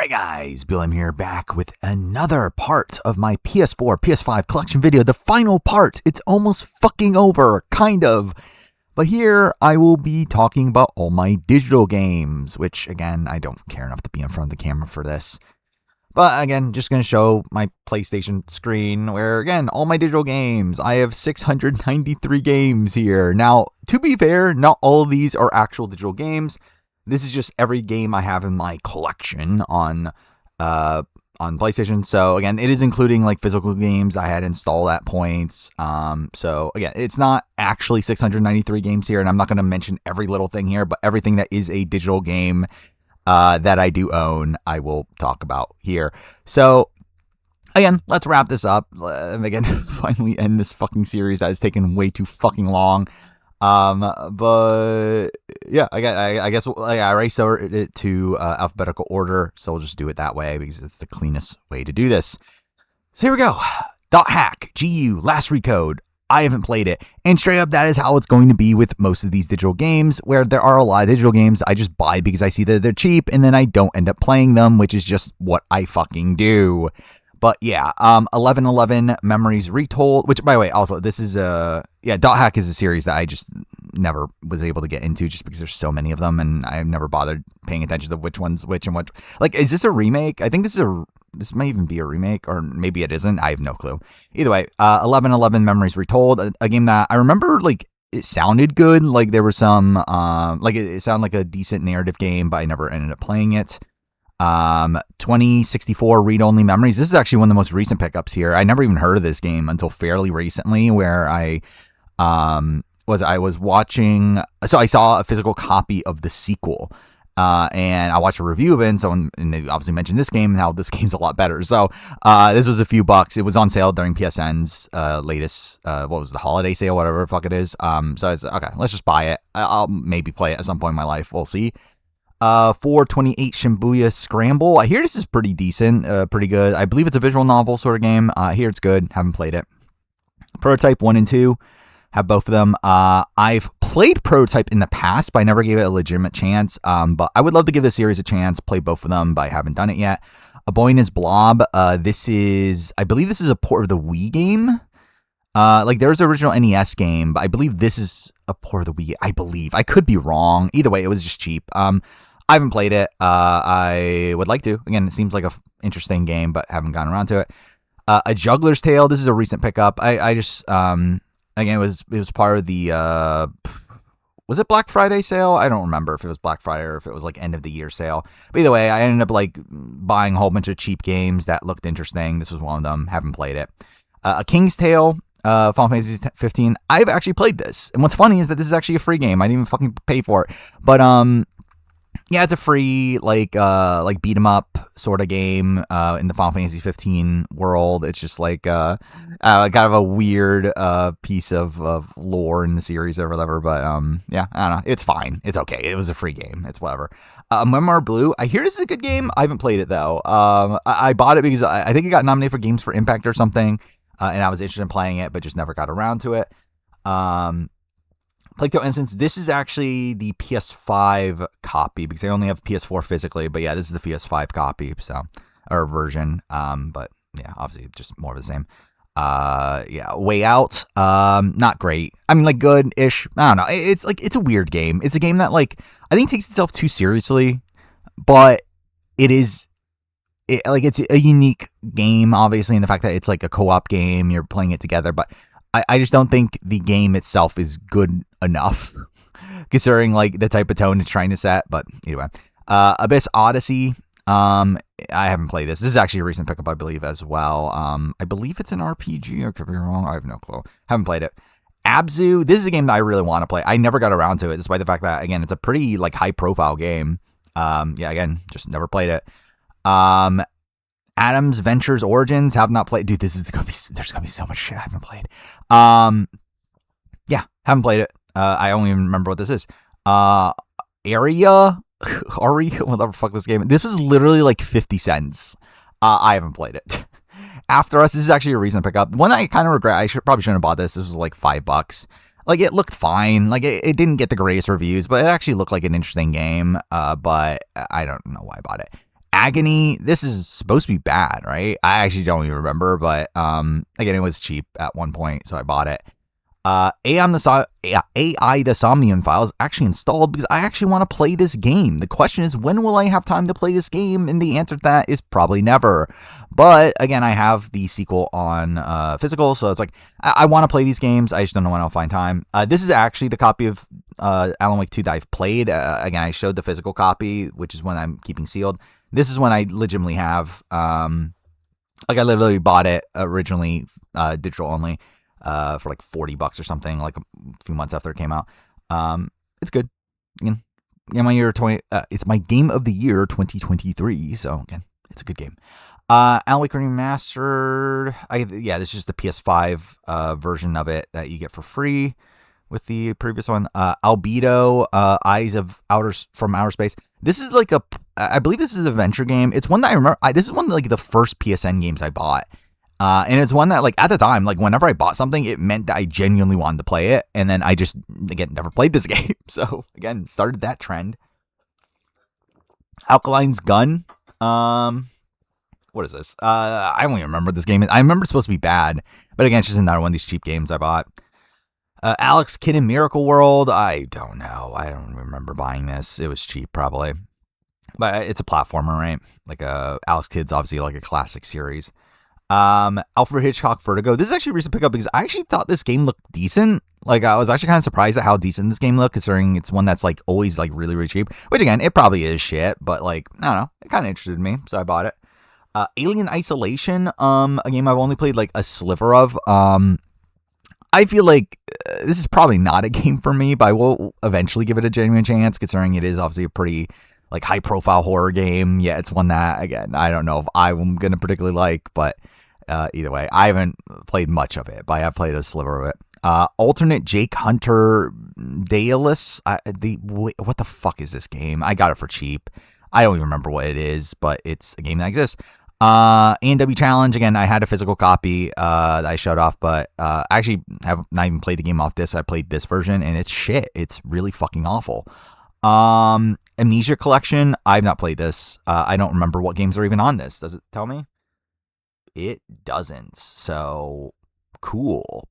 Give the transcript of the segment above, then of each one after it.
Alright guys, Bill here back with another part of my PS4, PS5 collection video, the final part. It's almost fucking over, kind of. But here I will be talking about all my digital games, which again, I don't care enough to be in front of the camera for this. But again, just going to show my PlayStation screen where, again, all my digital games. I have 693 games here. Now, to be fair, not all of these are actual digital games. This is just every game I have in my collection on PlayStation. So again, it is including like physical games I had installed at points. So again, it's not actually 693 games here, and I'm not going to mention every little thing here, but everything that is a digital game that I do own, I will talk about here. So again, let's wrap this up. Again, finally end this fucking series that has taken way too fucking long. But yeah, I guess I already sorted it to alphabetical order, so we'll just do it that way because it's the cleanest way to do this. So here we go. .hack, GU, last recode. I haven't played it, and straight up, that is how it's going to be with most of these digital games, where there are a lot of digital games I just buy because I see that they're cheap, and then I don't end up playing them, which is just what I fucking do. But yeah, 1111 Memories Retold, which, by the way, also, this is .hack is a series that I just never was able to get into just because there's so many of them, and I've never bothered paying attention to which one's which and what. Like, is this a remake? I think this may even be a remake, or maybe it isn't. I have no clue. Either way, 1111 Memories Retold, a game that I remember, like, it sounded good. Like, there was some, it sounded like a decent narrative game, but I never ended up playing it. 2064 Read-Only Memories. This is actually one of the most recent pickups here. I never even heard of this game until fairly recently, where I was watching. So I saw a physical copy of the sequel, and I watched a review of it, and they obviously mentioned this game and how this game's a lot better. So this was a few bucks. It was on sale during PSN's latest, what was the holiday sale, whatever the fuck it is. So I said, okay, let's just buy it. I'll maybe play it at some point in my life. We'll see. 428 Shibuya Scramble. I hear this is pretty decent, pretty good. I believe it's a visual novel sort of game. I hear it's good. Haven't played it. Prototype 1 and 2. Have both of them. I've played Prototype in the past, but I never gave it a legitimate chance. But I would love to give this series a chance, play both of them, but I haven't done it yet. A Boy and His Blob. I believe this is a port of the Wii game. Like, there's an original NES game, but I believe this is a port of the Wii. I believe. I could be wrong. Either way, it was just cheap. I haven't played it. I would like to. Again, it seems like a interesting game, but haven't gotten around to it. A Juggler's Tale. This is a recent pickup. I just again, it was part of the was it Black Friday sale? I don't remember if it was Black Friday or if it was like end of the year sale. But either way, I ended up like buying a whole bunch of cheap games that looked interesting. This was one of them. Haven't played it. A King's Tale. Final Fantasy 15. I've actually played this, and what's funny is that this is actually a free game. I didn't even fucking pay for it, but yeah, it's a free like beat 'em up sort of game in the Final Fantasy 15 world. It's just like kind of a weird piece of lore in the series or whatever. But yeah, I don't know. It's fine. It's okay. It was a free game. It's whatever. Memoir Blue. I hear this is a good game. I haven't played it though. I bought it because I think it got nominated for Games for Impact or something. And I was interested in playing it, but just never got around to it. Plague Tale Instance, this is actually the PS5 copy, because I only have PS4 physically, but yeah, this is the PS5 copy, or version. But yeah, obviously just more of the same. Yeah, Way Out, not great. I mean, like, good-ish. I don't know. It's a weird game. It's a game that, like, I think takes itself too seriously, but it's a unique game, obviously, in the fact that it's like a co-op game, you're playing it together, but I just don't think the game itself is good enough, considering like the type of tone it's trying to set. But anyway, Abyss Odyssey, I haven't played this. This is actually a recent pickup, I believe, as well. I believe it's an RPG, I could be wrong, I have no clue. Haven't played it. Abzu, this is a game that I really want to play. I never got around to it, despite the fact that, again, it's a pretty like high-profile game. Yeah, again, just never played it. Adam's Ventures Origins, have not played. Dude, there's gonna be so much shit I haven't played. Yeah, haven't played it. I don't even remember what this is. Aria, whatever the fuck this game. This was literally like 50 cents. I haven't played it. After Us, this is actually a recent pickup. One I kind of regret. Probably shouldn't have bought this. This was like $5. Like, it looked fine. Like, it didn't get the greatest reviews, but it actually looked like an interesting game. But I don't know why I bought it. Agony. This is supposed to be bad, right? I actually don't even remember, but again, it was cheap at one point, so I bought it. AI the Somnium file is actually installed because I actually want to play this game. The question is, when will I have time to play this game? And the answer to that is probably never. But again, I have the sequel on physical, so it's like I want to play these games. I just don't know when I'll find time. This is actually the copy of Alan Wake 2 that I've played. Again, I showed the physical copy, which is one I'm keeping sealed. This is one I legitimately have. Like I literally bought it originally digital only. For like $40 or something, like a few months after it came out. It's good. Again, it's my game of the year 2023. So again, it's a good game. Alan Wake Remastered. This is just the PS5 version of it that you get for free with the previous one. Albedo, Eyes from Outer Space. This is like I believe this is an adventure game. It's one that I remember. This is one of like the first PSN games I bought. And it's one that, like, at the time, like, whenever I bought something, it meant that I genuinely wanted to play it. And then I just, again, never played this game. So, again, started that trend. Alkaline's Gun. What is this? I don't even remember what this game is. I remember it's supposed to be bad. But, again, it's just another one of these cheap games I bought. Alex Kidd in Miracle World. I don't know. I don't remember buying this. It was cheap, probably. But it's a platformer, right? Like, Alex Kidd's obviously, like, a classic series. Alfred Hitchcock Vertigo. This is actually a recent pickup because I actually thought this game looked decent. Like, I was actually kind of surprised at how decent this game looked, considering it's one that's, like, always, like, really, really cheap. Which, again, it probably is shit, but, like, I don't know. It kind of interested me, so I bought it. Alien Isolation, a game I've only played, like, a sliver of. I feel like this is probably not a game for me, but I will eventually give it a genuine chance, considering it is obviously a pretty, like, high-profile horror game. Yeah, it's one that, again, I don't know if I'm going to particularly like, but either way, I haven't played much of it, but I have played a sliver of it. Alternate Jake Hunter Daedalus. What the fuck is this game? I got it for cheap. I don't even remember what it is, but it's a game that exists. A&W Challenge. Again, I had a physical copy that I showed off, but I actually have not even played the game off this. I played this version, and it's shit. It's really fucking awful. Amnesia Collection. I've not played this. I don't remember what games are even on this. Does it tell me? It doesn't. So cool.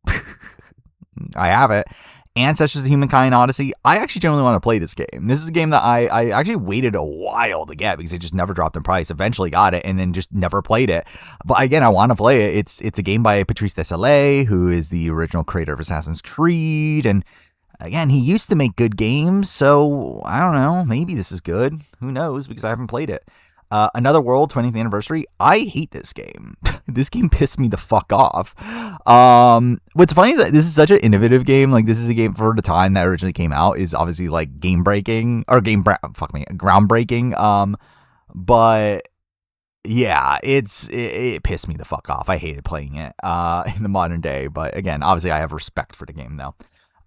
I have it. Ancestors of Humankind Odyssey. I actually generally want to play this game. This is a game that I actually waited a while to get because it just never dropped in price. Eventually got it and then just never played it. But again, I want to play it. It's a game by Patrice Désilets, who is the original creator of Assassin's Creed. And again, he used to make good games. So I don't know. Maybe this is good. Who knows? Because I haven't played it. Another World 20th Anniversary. I hate this game. This game pissed me the fuck off. What's funny is that this is such an innovative game. Like, this is a game for the time that originally came out is obviously like groundbreaking. But yeah, it pissed me the fuck off. I hated playing it in the modern day. But again, obviously I have respect for the game though.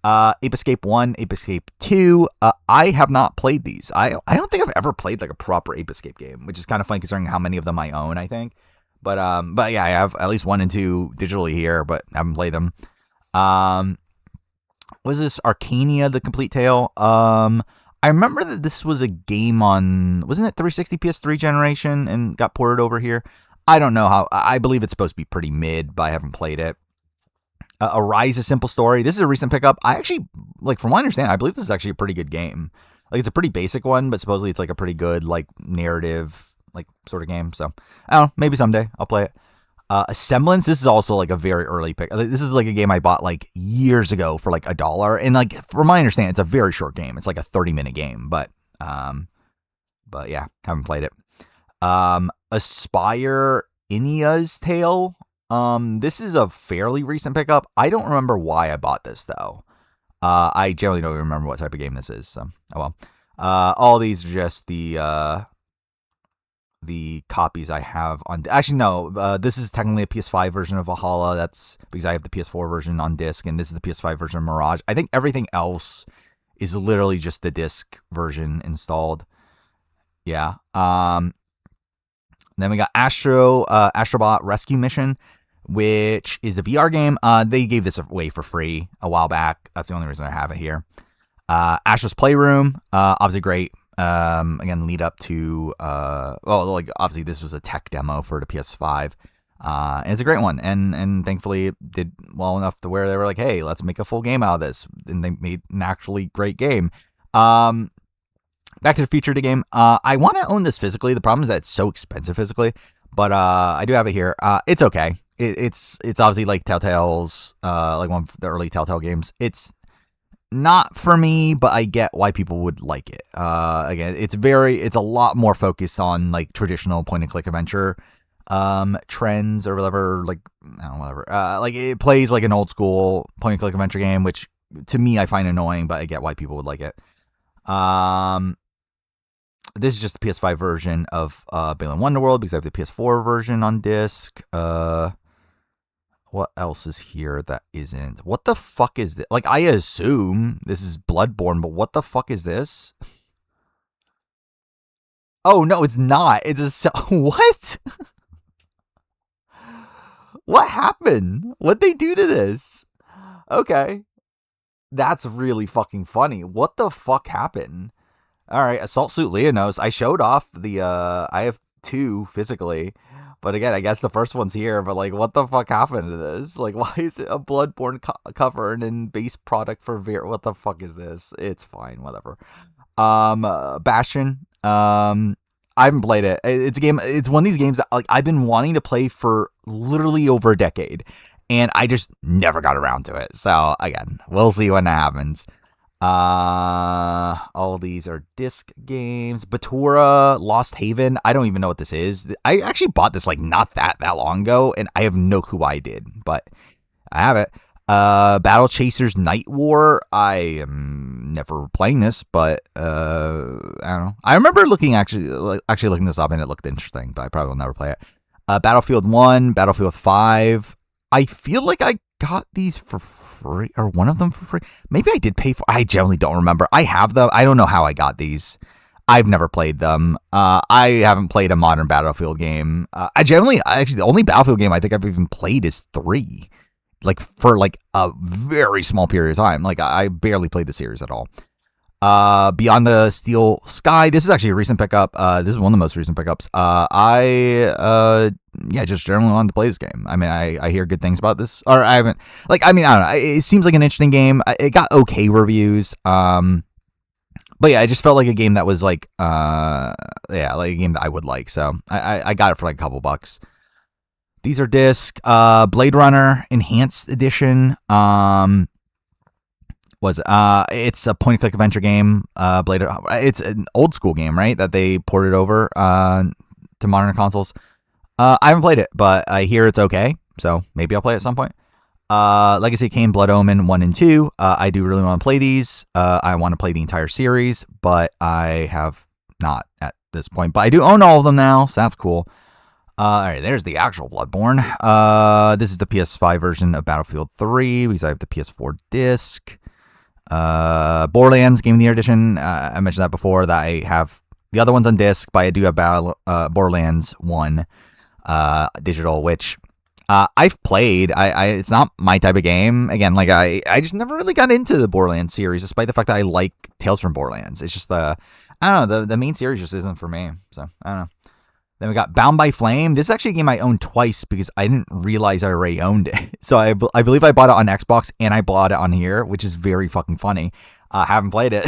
Ape Escape 1, Ape Escape 2. I have not played these. I don't think I've ever played like a proper Ape Escape game, which is kind of funny considering how many of them I own, I think. But yeah, I have at least 1 and 2 digitally here, but I haven't played them. Was this Arcania, The Complete Tale? I remember that this was a game on, wasn't it 360 PS3 generation and got ported over here? I don't know how. I believe it's supposed to be pretty mid, but I haven't played it. Arise, A Simple Story. This is a recent pickup. I actually, like, from what I understand, I believe this is actually a pretty good game. Like, it's a pretty basic one, but supposedly it's like a pretty good, like, narrative, like, sort of game. So, I don't know. Maybe someday I'll play it. A Semblance. This is also, like, a very early pick. This is, like, a game I bought, like, years ago for, like, $1. And, like, from my understanding, it's a very short game. It's, like, a 30-minute game. But yeah, haven't played it. Aspire, Inya's Tale. This is a fairly recent pickup. I don't remember why I bought this though. I generally don't remember what type of game this is. So, oh well. All these are just the copies I have on. Actually, no. This is technically a PS5 version of Valhalla. That's because I have the PS4 version on disc, and this is the PS5 version of Mirage. I think everything else is literally just the disc version installed. Yeah. Then we got Astrobot Rescue Mission, which is a VR game. They gave this away for free a while back. That's the only reason I have it here. Astro's Playroom, obviously great Again, lead up to like obviously this was a tech demo for the PS5. And it's a great one, and thankfully it did well enough to where they were like, hey, let's make a full game out of this, and they made an actually great game. Back to the future of the game. I want to own this physically. The problem is that it's so expensive physically, but I do have it here. It's okay. It's obviously like Telltale's, like one of the early Telltale games. It's not for me, but I get why people would like it. Again, it's a lot more focused on like traditional point and click adventure trends or whatever. Like I don't know, whatever. Like it plays like an old school point and click adventure game, which to me I find annoying, but I get why people would like it. This is just the PS5 version of Balan Wonderworld because I have the PS4 version on disc. What else is here that isn't? What the fuck is this? Like, I assume this is Bloodborne, but what the fuck is this? Oh, no, it's not. It's a... What? What happened? What'd they do to this? Okay. That's really fucking funny. What the fuck happened? All right, Assault Suit Leonos. I showed off the, I have 2 physically. But again, I guess the first one's here. But like, what the fuck happened to this? Like, why is it a Bloodborne cover and then base product for What the fuck is this? It's fine, whatever. Bastion. I haven't played it. It's a game. It's one of these games that like I've been wanting to play for literally over a decade, and I just never got around to it. So again, we'll see when that happens. All these are disc games. Batura, Lost Haven. I don't even know what this is. I actually bought this like not that long ago, and I have no clue why I did, but I have it. Battle Chasers Night War. I am never playing this, but I don't know. I remember actually looking this up, and it looked interesting, but I probably will never play it. Battlefield 1, Battlefield 5. I feel like I got these for free, or one of them for free. Maybe I did pay for. I generally don't remember. I have them. I don't know how I got these. I've never played them. I haven't played a modern Battlefield game. Actually, the only Battlefield game I think I've even played is 3. Like for like a very small period of time. Like I barely played the series at all. Beyond the Steel Sky. This is actually a recent pickup. This is one of the most recent pickups. I just generally wanted to play this game. I mean, I hear good things about this, or I haven't. Like, I mean, I don't know. It seems like an interesting game. It got okay reviews. But yeah, it just felt like a game that was like, like a game that I would like. So I got it for like a couple bucks. These are disc. Blade Runner Enhanced Edition. It's a point-and-click adventure game. It's an old school game, right? That they ported over to modern consoles. I haven't played it, but I hear it's okay, so maybe I'll play it at some point. Legacy of Kain, Blood Omen 1 and 2. I do really want to play these. I want to play the entire series, but I have not at this point. But I do own all of them now, so that's cool. All right, there's the actual Bloodborne. This is the PS5 version of Battlefield 3 because I have the PS4 disc. Borderlands Game of the Year Edition. I mentioned that before, that I have the other ones on disc, but I do have Borderlands 1 digital, which I've played. It's not my type of game. Again, like I just never really got into the Borderlands series, despite the fact that I like Tales from Borderlands. It's just I don't know, the main series just isn't for me. So I don't know. Then we got Bound by Flame. This is actually a game I owned twice because I didn't realize I already owned it. So I believe I bought it on Xbox and I bought it on here, which is very fucking funny. Haven't played it.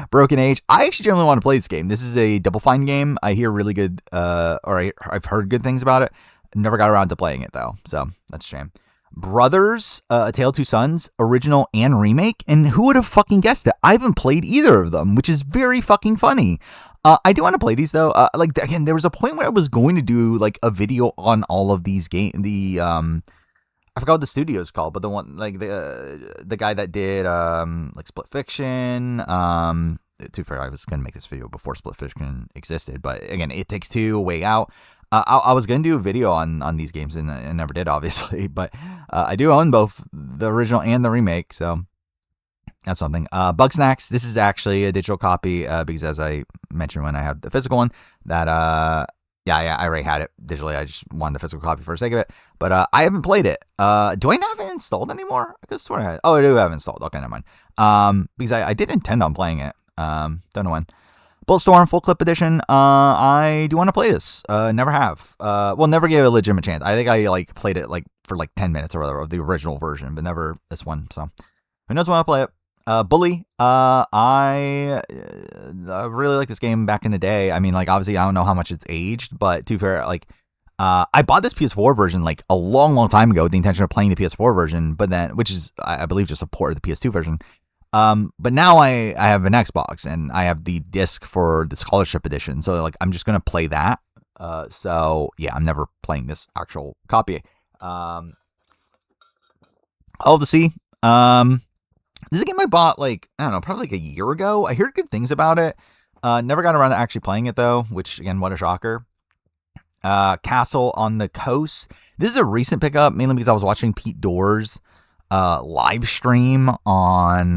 Broken Age. I actually generally want to play this game. This is a Double Fine game. I hear really good, I've heard good things about it. Never got around to playing it though, so that's a shame. Brothers, A Tale of Two Sons, original and remake. And who would have fucking guessed it? I haven't played either of them, which is very fucking funny. I do want to play these though. Again, there was a point where I was going to do like a video on all of these games. I forgot what the studio is called, but the one like the guy that did like Split Fiction. To fair, I was gonna make this video before Split Fiction existed, but again, It Takes Two, Way Out. I was gonna do a video on these games and I never did, obviously. But I do own both the original and the remake, so. That's something. Bugsnax. This is actually a digital copy because, as I mentioned when I had the physical one, that I already had it digitally. I just wanted the physical copy for the sake of it. But I haven't played it. Do I not have it installed anymore? I could swear I had. Oh, I do have it installed. Okay, never mind. Because I did intend on playing it. Don't know when. Bulletstorm Full Clip Edition. I do want to play this. Never have. Well, never gave it a legitimate chance. I think I like played it like for like 10 minutes or whatever of the original version, but never this one. So who knows when I'll play it. Bully. I really like this game back in the day. I mean, like obviously I don't know how much it's aged, but to be fair, like I bought this PS4 version like a long, long time ago with the intention of playing the PS4 version, but then which is I believe just a port of the PS2 version. But now I have an Xbox and I have the disc for the Scholarship Edition, so like I'm just gonna play that. So yeah, I'm never playing this actual copy. All to see. This is a game I bought like, I don't know, probably like a year ago. I heard good things about it. Never got around to actually playing it though, which again, what a shocker. Castle on the Coast. This is a recent pickup, mainly because I was watching Pete Doors' live stream on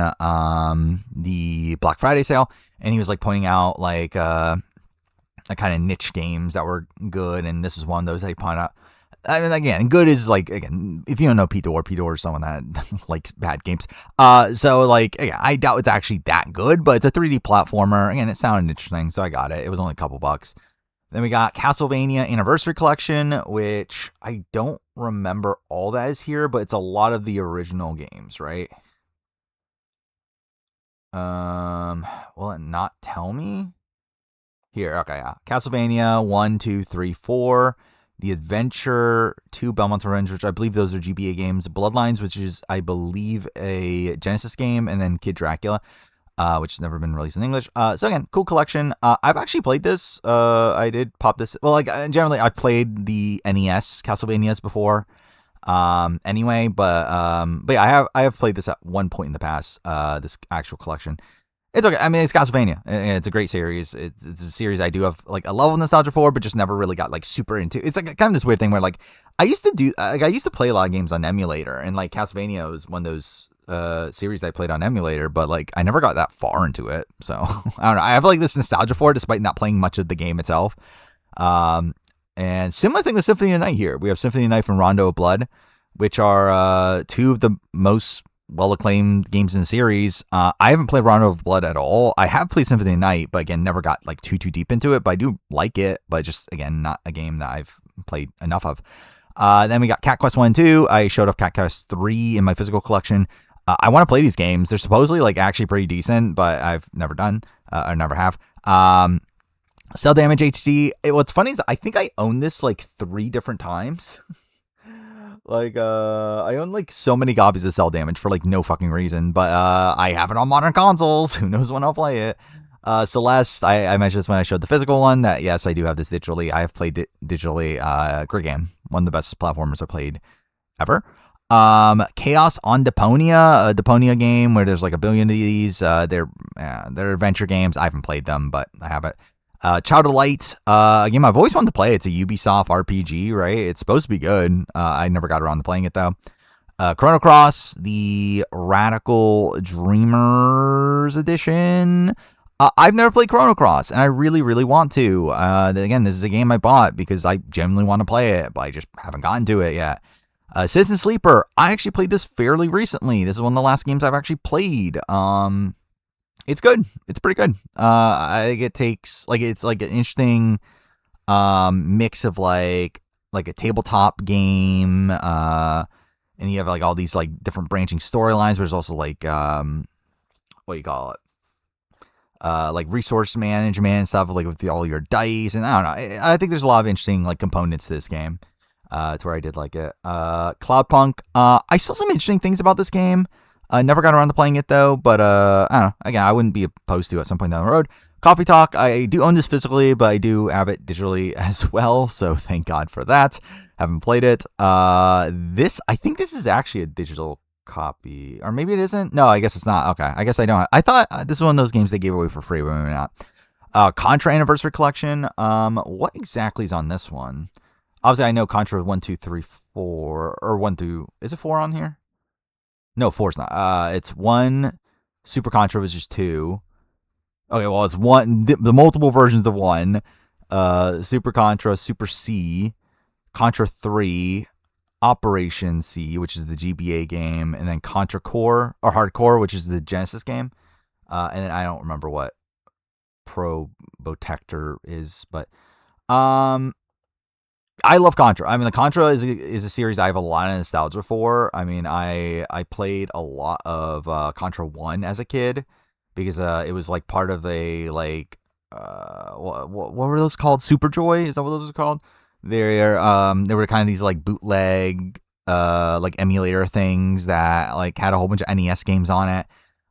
the Black Friday sale, and he was like pointing out like kind of niche games that were good, and this is one of those that he pointed out. I mean, again, good is like, again, if you don't know Pete Door is someone that likes bad games. So like, again, I doubt it's actually that good, but it's a 3D platformer. Again, it sounded interesting, so I got it. It was only a couple bucks. Then we got Castlevania Anniversary Collection, which I don't remember all that is here, but it's a lot of the original games, right? Will it not tell me? Here, okay, yeah. Castlevania 1, 2, 3, 4. The Adventure, 2, Belmont's Revenge, which I believe those are GBA games. Bloodlines, which is, I believe, a Genesis game. And then Kid Dracula, which has never been released in English. So again, cool collection. I've actually played this. I did pop this. Well, like, generally, I've played the NES Castlevanias before. Anyway, but yeah, I have played this at one point in the past, this actual collection. It's okay. I mean, it's Castlevania. It's a great series. It's a series I do have like a level of nostalgia for, but just never really got like super into. It's like kind of this weird thing where like I used to play a lot of games on emulator, and like Castlevania was one of those series that I played on emulator, but like I never got that far into it. So I don't know. I have like this nostalgia for it, despite not playing much of the game itself. And similar thing with Symphony of the Night here. We have Symphony of the Night and Rondo of Blood, which are two of the most well-acclaimed games in the series. I haven't played Rondo of Blood at all. I have played Symphony of the Night, but again, never got like too deep into it. But I do like it, but just again, not a game that I've played enough of. Then we got Cat Quest 1 and 2. I showed off Cat Quest 3 in my physical collection. I want to play these games. They're supposedly like actually pretty decent, but I've never done or never have. Cell Damage HD. What's funny is I think I own this like 3 different times. Like, I own like so many copies of Cell Damage for like no fucking reason, but I have it on modern consoles. Who knows when I'll play it? Celeste, I mentioned this when I showed the physical one, that yes, I do have this digitally. I have played it digitally. Great game. One of the best platformers I've played ever. Chaos on Deponia, a Deponia game where there's like a billion of these. They're adventure games. I haven't played them, but I have it. Child of Light, a game I've always wanted to play. It's a Ubisoft RPG, right? It's supposed to be good. I never got around to playing it, though. Chrono Cross, the Radical Dreamers Edition. I've never played Chrono Cross, and I really, really want to. Again, this is a game I bought because I genuinely want to play it, but I just haven't gotten to it yet. Citizen Sleeper, I actually played this fairly recently. This is one of the last games I've actually played. It's good. It's pretty good. I think it takes like it's like an interesting mix of like a tabletop game, and you have like all these like different branching storylines. There's also like what do you call it? Like resource management and stuff, like with all your dice, and I don't know. I think there's a lot of interesting like components to this game. To where I did like it. Cloudpunk. I saw some interesting things about this game. Never got around to playing it though, but I don't know. Again, I wouldn't be opposed to it at some point down the road. Coffee Talk. I do own this physically, but I do have it digitally as well. So thank God for that. Haven't played it. I think this is actually a digital copy, or maybe it isn't. No, I guess it's not. Okay, I guess I don't. I thought this is one of those games they gave away for free, but maybe not. Contra Anniversary Collection. What exactly is on this one? Obviously, I know Contra 1, 2, 3, 4, or 1 through. Is it 4 on here? No, 4's not. It's 1. Super Contra was just 2. Okay, well, it's 1. The multiple versions of 1. Super Contra, Super C, Contra 3, Operation C, which is the GBA game, and then Contra Core, or Hardcore, which is the Genesis game. And then I don't remember what Probotector is, but I love Contra. I mean, the Contra is a series I have a lot of nostalgia for. I mean, I played a lot of Contra 1 as a kid because it was like part of a like what were those called? Super Joy? Is that what those are called? They were kind of these like bootleg like emulator things that like had a whole bunch of NES games on it.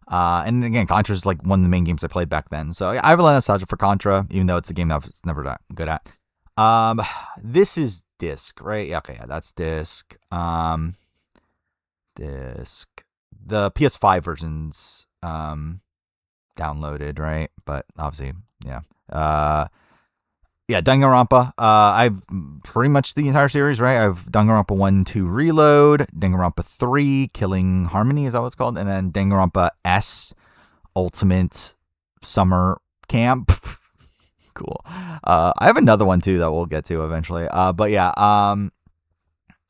And again, Contra's like one of the main games I played back then. So I have a lot of nostalgia for Contra, even though it's a game that I was never that good at. This is disc, right? Yeah, okay, yeah, that's disc. Disc. The PS5 version's downloaded, right? But obviously, yeah. Yeah, Danganronpa. I've pretty much the entire series, right? I've Danganronpa 1, 2 Reload, Danganronpa 3, Killing Harmony, is that what it's called? And then Danganronpa S, Ultimate Summer Camp. Cool. I have another one too that we'll get to eventually. But yeah,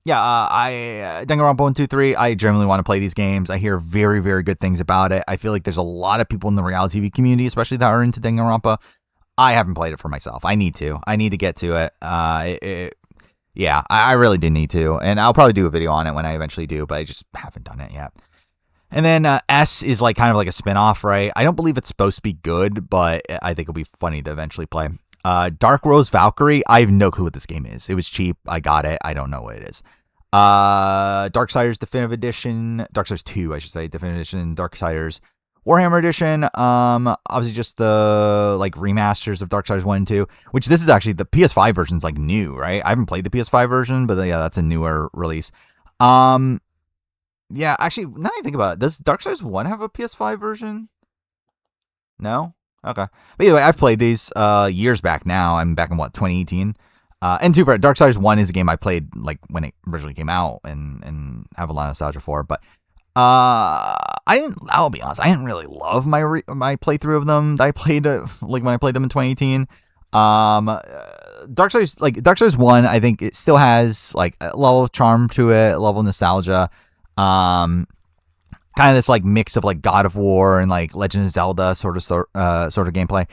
Danganronpa 1, 2, 3. I generally want to play these games. I hear very, very good things about it. I feel like there's a lot of people in the reality TV community, especially that are into Danganronpa. I haven't played it for myself. I need to get to it. Yeah, I really do need to, and I'll probably do a video on it when I eventually do, but I just haven't done it yet. And then S is like kind of like a spin-off, right? I don't believe it's supposed to be good, but I think it'll be funny to eventually play. Dark Rose Valkyrie, I have no clue what this game is. It was cheap. I got it. I don't know what it is. Darksiders Definitive Edition, Darksiders 2, I should say, Definitive Edition, Darksiders Warhammer Edition, obviously just the like remasters of Darksiders 1 and 2, which this is actually the PS5 version's like new, right? I haven't played the PS5 version, but yeah, that's a newer release. Yeah, actually, now that I think about it, does Darksiders 1 have a PS5 version? No? Okay. But either way, I've played these years back now. I'm back in, 2018? And too, Darksiders 1 is a game I played like when it originally came out and have a lot of nostalgia for. But I'll be honest, I didn't really love my playthrough of them that I played like when I played them in 2018. Darksiders 1, I think it still has like a level of charm to it, a level of nostalgia. Kind of this like mix of like God of War and like Legend of Zelda sort of gameplay.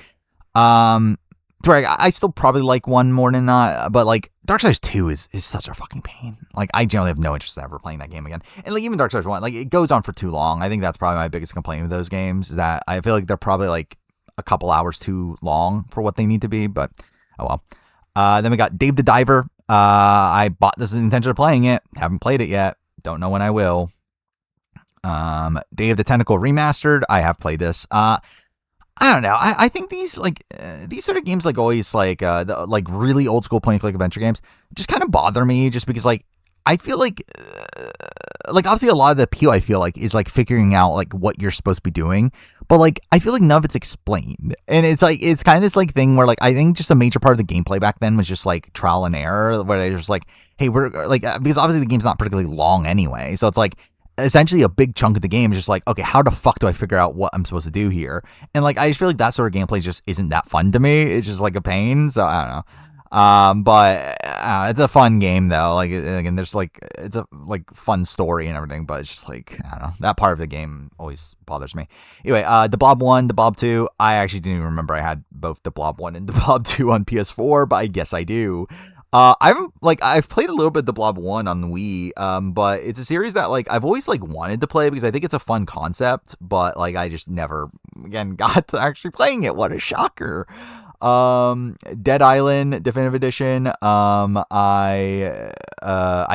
I still probably like 1 more than not, but like Darksiders 2 is such a fucking pain. Like I generally have no interest in ever playing that game again. And like even Darksiders 1, like it goes on for too long. I think that's probably my biggest complaint with those games, is that I feel like they're probably like a couple hours too long for what they need to be, but oh well. Then we got Dave the Diver. I bought this with the intention of playing it. Haven't played it yet. Don't know when I will. Day of the Tentacle Remastered. I have played this. I don't know. I think these sort of games, like always, like like really old school point and click adventure games, just kind of bother me, just because like I feel like obviously a lot of the appeal I feel like is like figuring out like what you're supposed to be doing, but like I feel like none of it's explained, and it's kind of this like thing where like I think just a major part of the gameplay back then was just like trial and error, where they're just like, hey, we're like, because obviously the game's not particularly long anyway, so it's like essentially a big chunk of the game is just like, okay, how the fuck do I figure out what I'm supposed to do here? And like I just feel like that sort of gameplay just isn't that fun to me. It's just like a pain, so I don't know. But it's a fun game though. Like again, there's like it's a like fun story and everything, but it's just like I don't know, that part of the game always bothers me. Anyway, the Blob 1, the Blob 2. I actually didn't even remember I had both the Blob 1 and the Blob 2 on PS4, but I guess I do. I've played a little bit of the Blob 1 on the Wii, but it's a series that like I've always like wanted to play because I think it's a fun concept, but like I just never again got to actually playing it. What a shocker. Dead Island Definitive Edition. I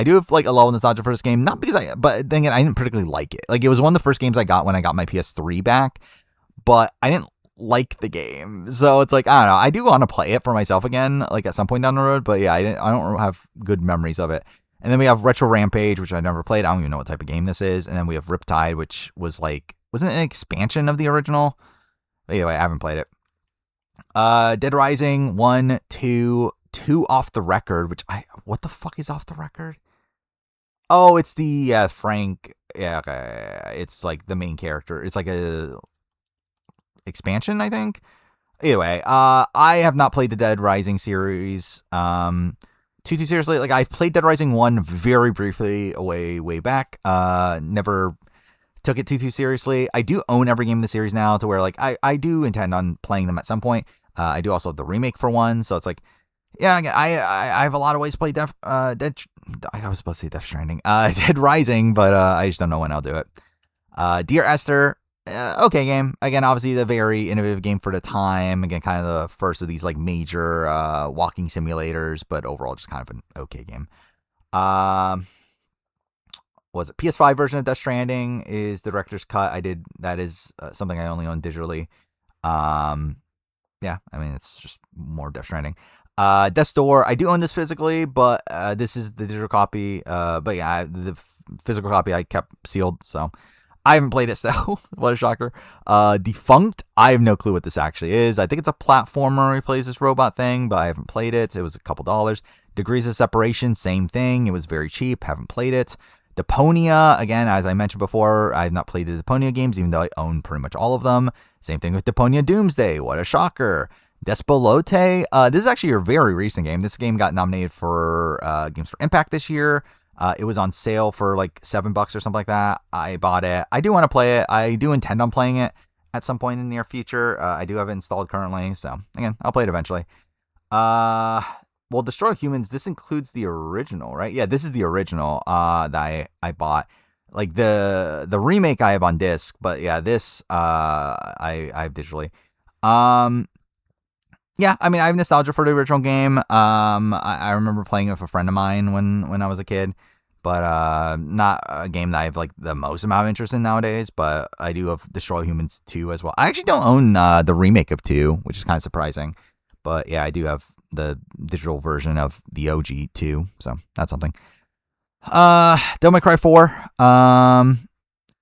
do have like a level of nostalgia for this game, not because but then again, I didn't particularly like it. Like it was one of the first games I got when I got my PS3 back, but I didn't like the game, so it's like I don't know. I do want to play it for myself again, like at some point down the road. But yeah, I don't have good memories of it. And then we have Retro Rampage, which I never played. I don't even know what type of game this is. And then we have Riptide, which was like wasn't it an expansion of the original? But anyway, I haven't played it. Dead Rising 1, 2 Off the Record, which what the fuck is Off the Record? Oh, it's the Frank. Yeah, okay. It's like the main character. It's like a expansion, I think. Anyway, I have not played the Dead Rising series too seriously. Like I've played Dead Rising 1 very briefly way back. Never took it too seriously. I do own every game in the series now to where like I do intend on playing them at some point. I do also have the remake for one, so it's like, yeah, I have a lot of ways to play Dead. I was supposed to say Death Stranding, Dead Rising, but I just don't know when I'll do it. Dear Esther, okay game. Again, obviously the very innovative game for the time. Again, kind of the first of these like major walking simulators, but overall just kind of an okay game. Was it PS5 version of Death Stranding is the director's cut. That is something I only own digitally. Yeah, I mean it's just more Death Stranding. Death's Door, I do own this physically, but this is the digital copy. But yeah, the physical copy I kept sealed, so I haven't played it still. What a shocker. Defunct, I have no clue what this actually is. I think it's a platformer where he plays this robot thing, but I haven't played it. It was a couple dollars. Degrees of Separation, same thing. It was very cheap. Haven't played it. Deponia, again, as I mentioned before, I have not played the Deponia games, even though I own pretty much all of them. Same thing with Deponia Doomsday. What a shocker. Despolote, this is actually a very recent game. This game got nominated for Games for Impact this year. It was on sale for like $7 or something like that. I bought it. I do want to play it. I do intend on playing it at some point in the near future. I do have it installed currently, so again, I'll play it eventually. Well, Destroy Humans, this includes the original, right? Yeah, this is the original that I bought. Like the remake I have on disc, but yeah, this I have digitally. Yeah, I mean, I have nostalgia for the original game. I remember playing it with a friend of mine when I was a kid, but not a game that I have like the most amount of interest in nowadays. But I do have Destroy Humans 2 as well. I actually don't own the remake of 2, which is kind of surprising. But yeah, I do have the digital version of the OG 2, so that's something. Devil May Cry 4.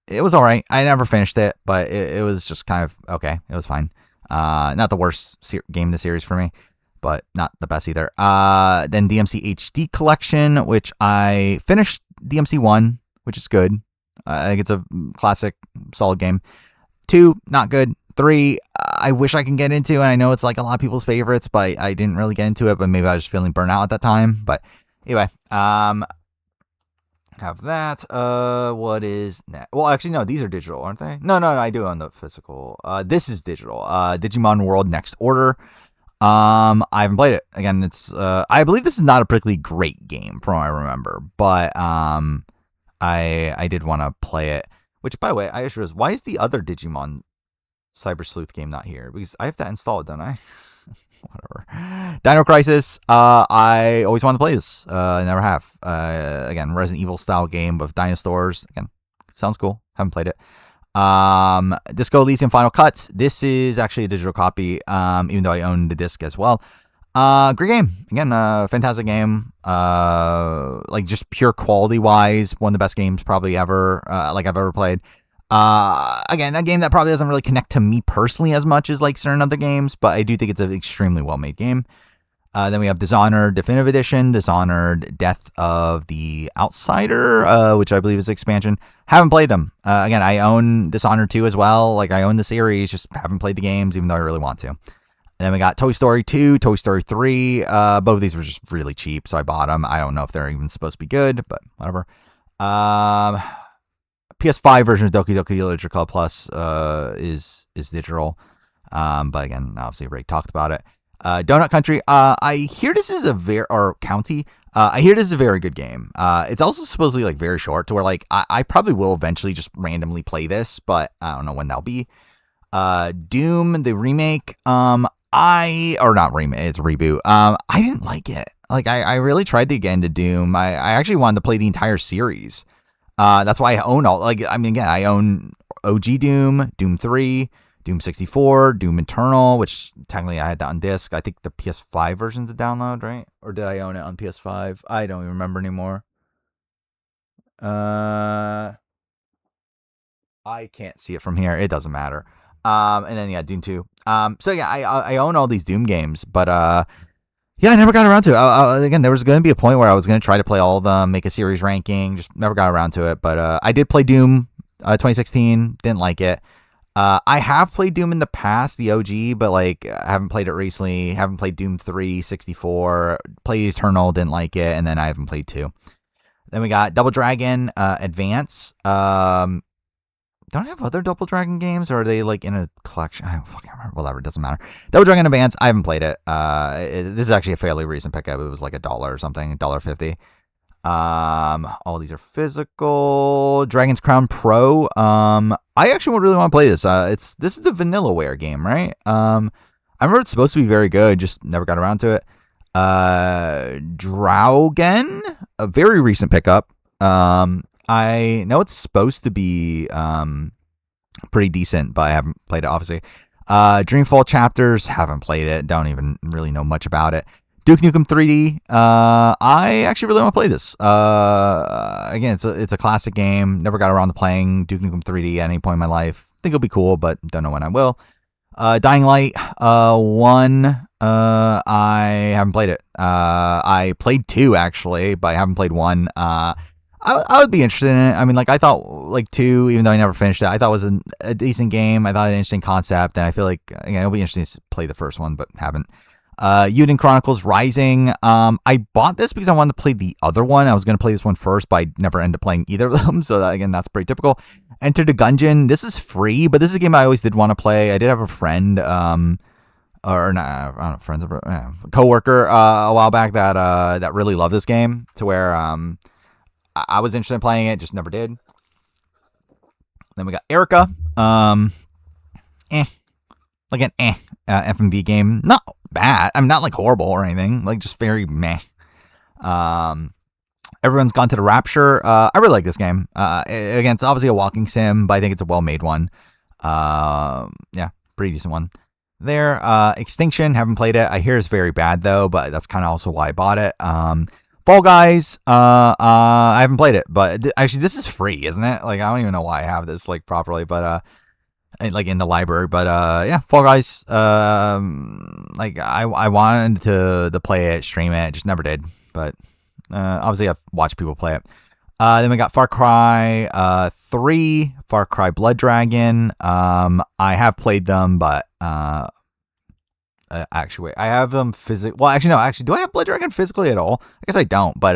It was all right. I never finished it, but it was just kind of okay. It was fine. Not the worst game in the series for me, but not the best either. Then DMC HD Collection, which I finished DMC 1, which is good. I think it's a classic, solid game. 2, not good. 3, I wish I can get into, and I know it's like a lot of people's favorites, but I didn't really get into it, but maybe I was just feeling burnt out at that time. But anyway, have that. What is that? Well, actually, no, these are digital, aren't they? No, I do own the physical. This is digital. Digimon World Next Order. I haven't played it. Again, it's I believe this is not a particularly great game from what I remember, but I did want to play it. Which, by the way, I just realized, why is the other Digimon Cyber Sleuth game not here? Because I have that installed, don't I? Whatever. Dino Crisis. I always wanted to play this. I never have. Again, Resident Evil style game of dinosaurs. Again, sounds cool. Haven't played it. Disco Elysium Final Cut. This is actually a digital copy, even though I own the disc as well. Great game. Again, fantastic game. Like just pure quality wise, one of the best games probably ever, like I've ever played. Again, a game that probably doesn't really connect to me personally as much as like certain other games, but I do think it's an extremely well made game. Then we have Dishonored Definitive Edition, Dishonored Death of the Outsider, which I believe is expansion. Haven't played them. Again, I own Dishonored 2 as well. Like I own the series, just haven't played the games, even though I really want to. And then we got Toy Story 2, Toy Story 3. Both of these were just really cheap, so I bought them. I don't know if they're even supposed to be good, but whatever. PS5 version of Doki Doki Literature Club Plus is digital. But again, obviously, Ray talked about it. Donut Country. I hear this is I hear this is a very good game. It's also supposedly like very short, to where like I probably will eventually just randomly play this, but I don't know when that'll be. Doom the remake. It's a reboot. I didn't like it. Like I really tried to get into Doom. I actually wanted to play the entire series. That's why I own I own OG Doom, Doom 3, Doom 64, Doom Eternal, which technically I had that on disc. I think the PS5 version's a download, right? Or did I own it on PS5? I don't even remember anymore. I can't see it from here. It doesn't matter. And then Doom 2. So yeah, I own all these Doom games, but yeah, I never got around to it. Again, there was going to be a point where I was going to try to play all of them, make a series ranking, just never got around to it. But I did play Doom 2016, didn't like it. I have played Doom in the past, the OG, but like I haven't played it recently. Haven't played Doom 3, 64, played Eternal, didn't like it, and then I haven't played 2. Then we got Double Dragon Advance. don't I have other Double Dragon games, or are they like in a collection? I don't fucking remember. Whatever, it doesn't matter. Double Dragon Advance, I haven't played it. This is actually a fairly recent pickup. It was like $1 or something, $1.50. All these are physical. Dragon's Crown Pro. I actually really want to play this. This is the Vanillaware game, right? I remember it's supposed to be very good, just never got around to it. Draugen, a very recent pickup. I know it's supposed to be pretty decent, but I haven't played it, obviously. Dreamfall Chapters, haven't played it. Don't even really know much about it. Duke Nukem 3D. I actually really want to play this. Again, it's a classic game. Never got around to playing Duke Nukem 3D at any point in my life. Think it'll be cool, but don't know when I will. Dying Light 1. I haven't played it. I played 2 actually, but I haven't played 1. I would be interested in it. I mean, like, I thought, like, 2, even though I never finished it, I thought it was a decent game. I thought it was an interesting concept, and I feel like, again, it'll be interesting to play the first one, but haven't. Yuden Chronicles Rising. I bought this because I wanted to play the other one. I was going to play this one first, but I never ended up playing either of them, so that, again, that's pretty typical. Enter the Gungeon. This is free, but this is a game I always did want to play. I did have a friend, or not, I don't know, friends, coworker, a while back that really loved this game, to where, I was interested in playing it, just never did. Then we got Erica. Like an FMV game. Not bad. I'm not like horrible or anything. Like just very meh. Everyone's Gone to the Rapture. I really like this game. Again, it's obviously a walking sim, but I think it's a well-made one. Yeah, pretty decent one. There. Extinction. Haven't played it. I hear it's very bad though, but that's kind of also why I bought it. Fall Guys, I haven't played it, but actually this is free, isn't it? Like, I don't even know why I have this, like, properly, but, like, in the library, but, yeah, Fall Guys, like, I wanted to play it, stream it, just never did, but, obviously I've watched people play it. Then we got Far Cry, 3, Far Cry Blood Dragon, I have played them, but, actually, wait, I have them physically. Well, actually, no. Actually, do I have Blood Dragon physically at all? I guess I don't. But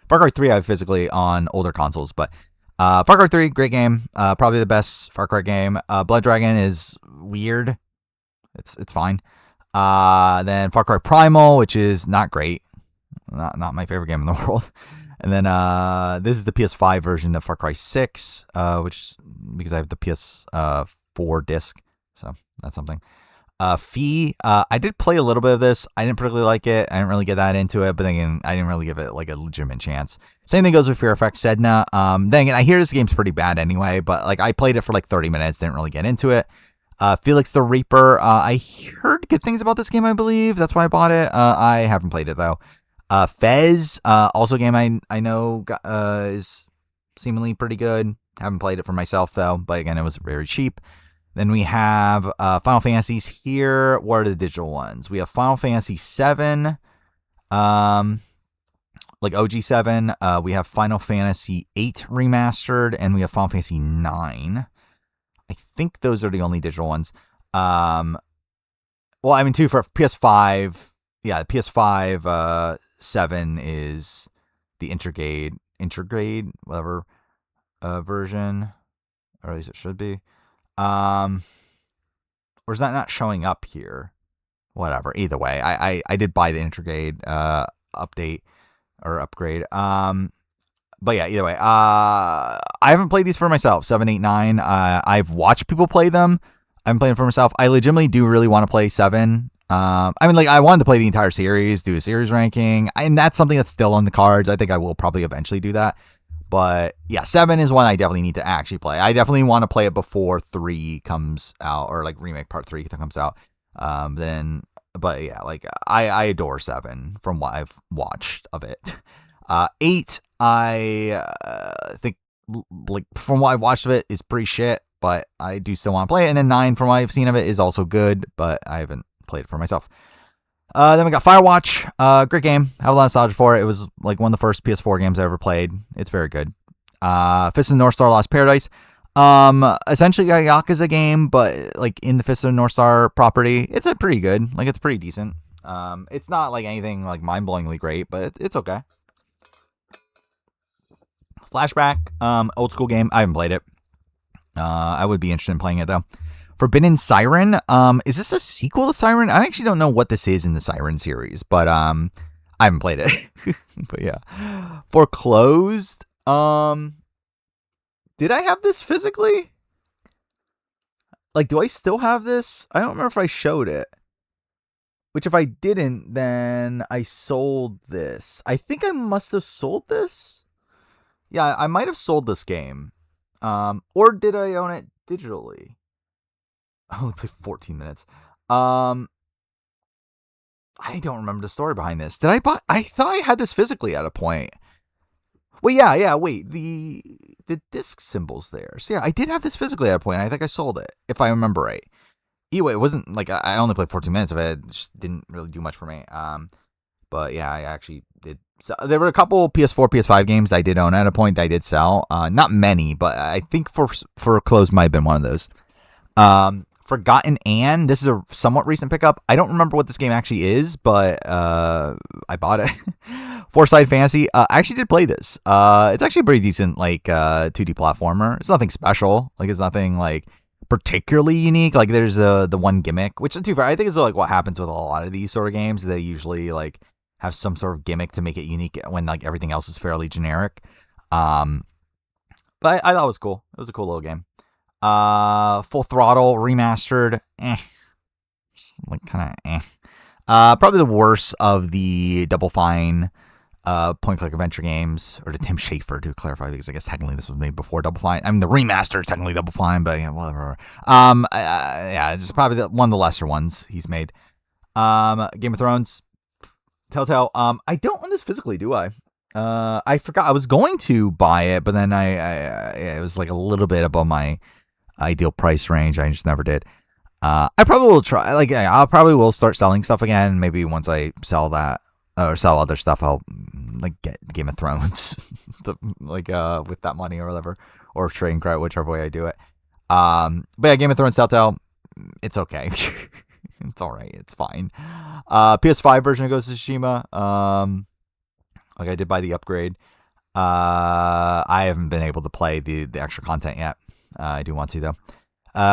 Far Cry 3 I have physically on older consoles. But Far Cry 3, great game. Probably the best Far Cry game. Blood Dragon is weird. It's fine. Then Far Cry Primal, which is not great. Not my favorite game in the world. And then this is the PS5 version of Far Cry 6, which, because I have the PS4 disc. So that's something. Fee, I did play a little bit of this. I didn't particularly like it. I didn't really get that into it, but then again, I didn't really give it like a legitimate chance. Same thing goes with Fear Effect Sedna. Then again, I hear this game's pretty bad anyway, but like I played it for like 30 minutes, didn't really get into it. Felix the Reaper, I heard good things about this game, I believe. That's why I bought it. I haven't played it though. Fez, also a game I know is seemingly pretty good. Haven't played it for myself though, but again, it was very cheap. Then we have Final Fantasies here. What are the digital ones? We have Final Fantasy 7, like OG 7. We have Final Fantasy 8 remastered, and we have Final Fantasy 9. I think those are the only digital ones. Well, I mean, too, for PS5, yeah, PS5 7 is the intergrade, whatever version, or at least it should be. Or is that not showing up here? Whatever. Either way, I did buy the intergrade update or upgrade. But yeah, either way, I haven't played these for myself. 7, 8, 9. I've watched people play them. I haven't played them for myself. I legitimately do really want to play 7. I mean, like, I wanted to play the entire series, do a series ranking, and that's something that's still on the cards. I think I will probably eventually do that. But yeah, 7 is one I definitely need to actually play. I definitely want to play it before 3 comes out, or like remake part 3 comes out. But yeah, like I adore 7 from what I've watched of it. 8, I think, like, from what I've watched of it is pretty shit, but I do still want to play it. And then 9, from what I've seen of it, is also good, but I haven't played it for myself. Then we got Firewatch. Great game. Have a lot of nostalgia for it. It was like one of the first PS4 games I ever played. It's very good. Fist of the North Star Lost Paradise. Essentially a Yakuza game, but like in the Fist of the North Star property. It's a pretty good. Like, it's pretty decent. It's not like anything like mind-blowingly great, but it's okay. Flashback. Old school game. I haven't played it. I would be interested in playing it though. Forbidden Siren. Is this a sequel to Siren? I actually don't know what this is in the Siren series, but I haven't played it. But yeah. Foreclosed. Did I have this physically? Like, do I still have this? I don't remember if I showed it. Which, if I didn't, then I sold this. I think I must have sold this. Yeah, I might have sold this game. Or did I own it digitally? I only played 14 minutes. I don't remember the story behind this. Did I buy? I thought I had this physically at a point. Well, yeah. Wait, the disc symbol's there. So yeah, I did have this physically at a point. I think I sold it, if I remember right. Anyway, it wasn't like I only played 14 minutes of it. It just didn't really do much for me. But yeah, I actually did. So there were a couple PS4, PS5 games I did own at a point that I did sell. Not many, but I think for Close might have been one of those. Forgotten Anne. This is a somewhat recent pickup. I don't remember what this game actually is, but I bought it. Foresight Fantasy. I actually did play this. It's actually a pretty decent 2D platformer. It's nothing special. Like it's nothing like particularly unique. Like there's the one gimmick, which to be fair, I think is like what happens with a lot of these sort of games. They usually like have some sort of gimmick to make it unique when like everything else is fairly generic. But I thought it was cool. It was a cool little game. Full Throttle Remastered. Just like kind of probably the worst of the Double Fine point-click adventure games, or to Tim Schafer to clarify, because I guess technically this was made before Double Fine. I mean, the remaster is technically Double Fine, but yeah, whatever. Yeah, just probably one of the lesser ones he's made. Game of Thrones, Telltale. I don't own this physically, do I? I forgot I was going to buy it, but then it was like a little bit above my ideal price range. I just never did. I probably will try. Like, I'll probably will start selling stuff again. Maybe once I sell that or sell other stuff, I'll like get Game of Thrones, with that money or whatever, or trading credit, whichever way I do it. But yeah, Game of Thrones, Telltale, it's okay. It's all right. It's fine. PS5 version of Ghost of Tsushima. Like I did buy the upgrade. I haven't been able to play the extra content yet. I do want to though.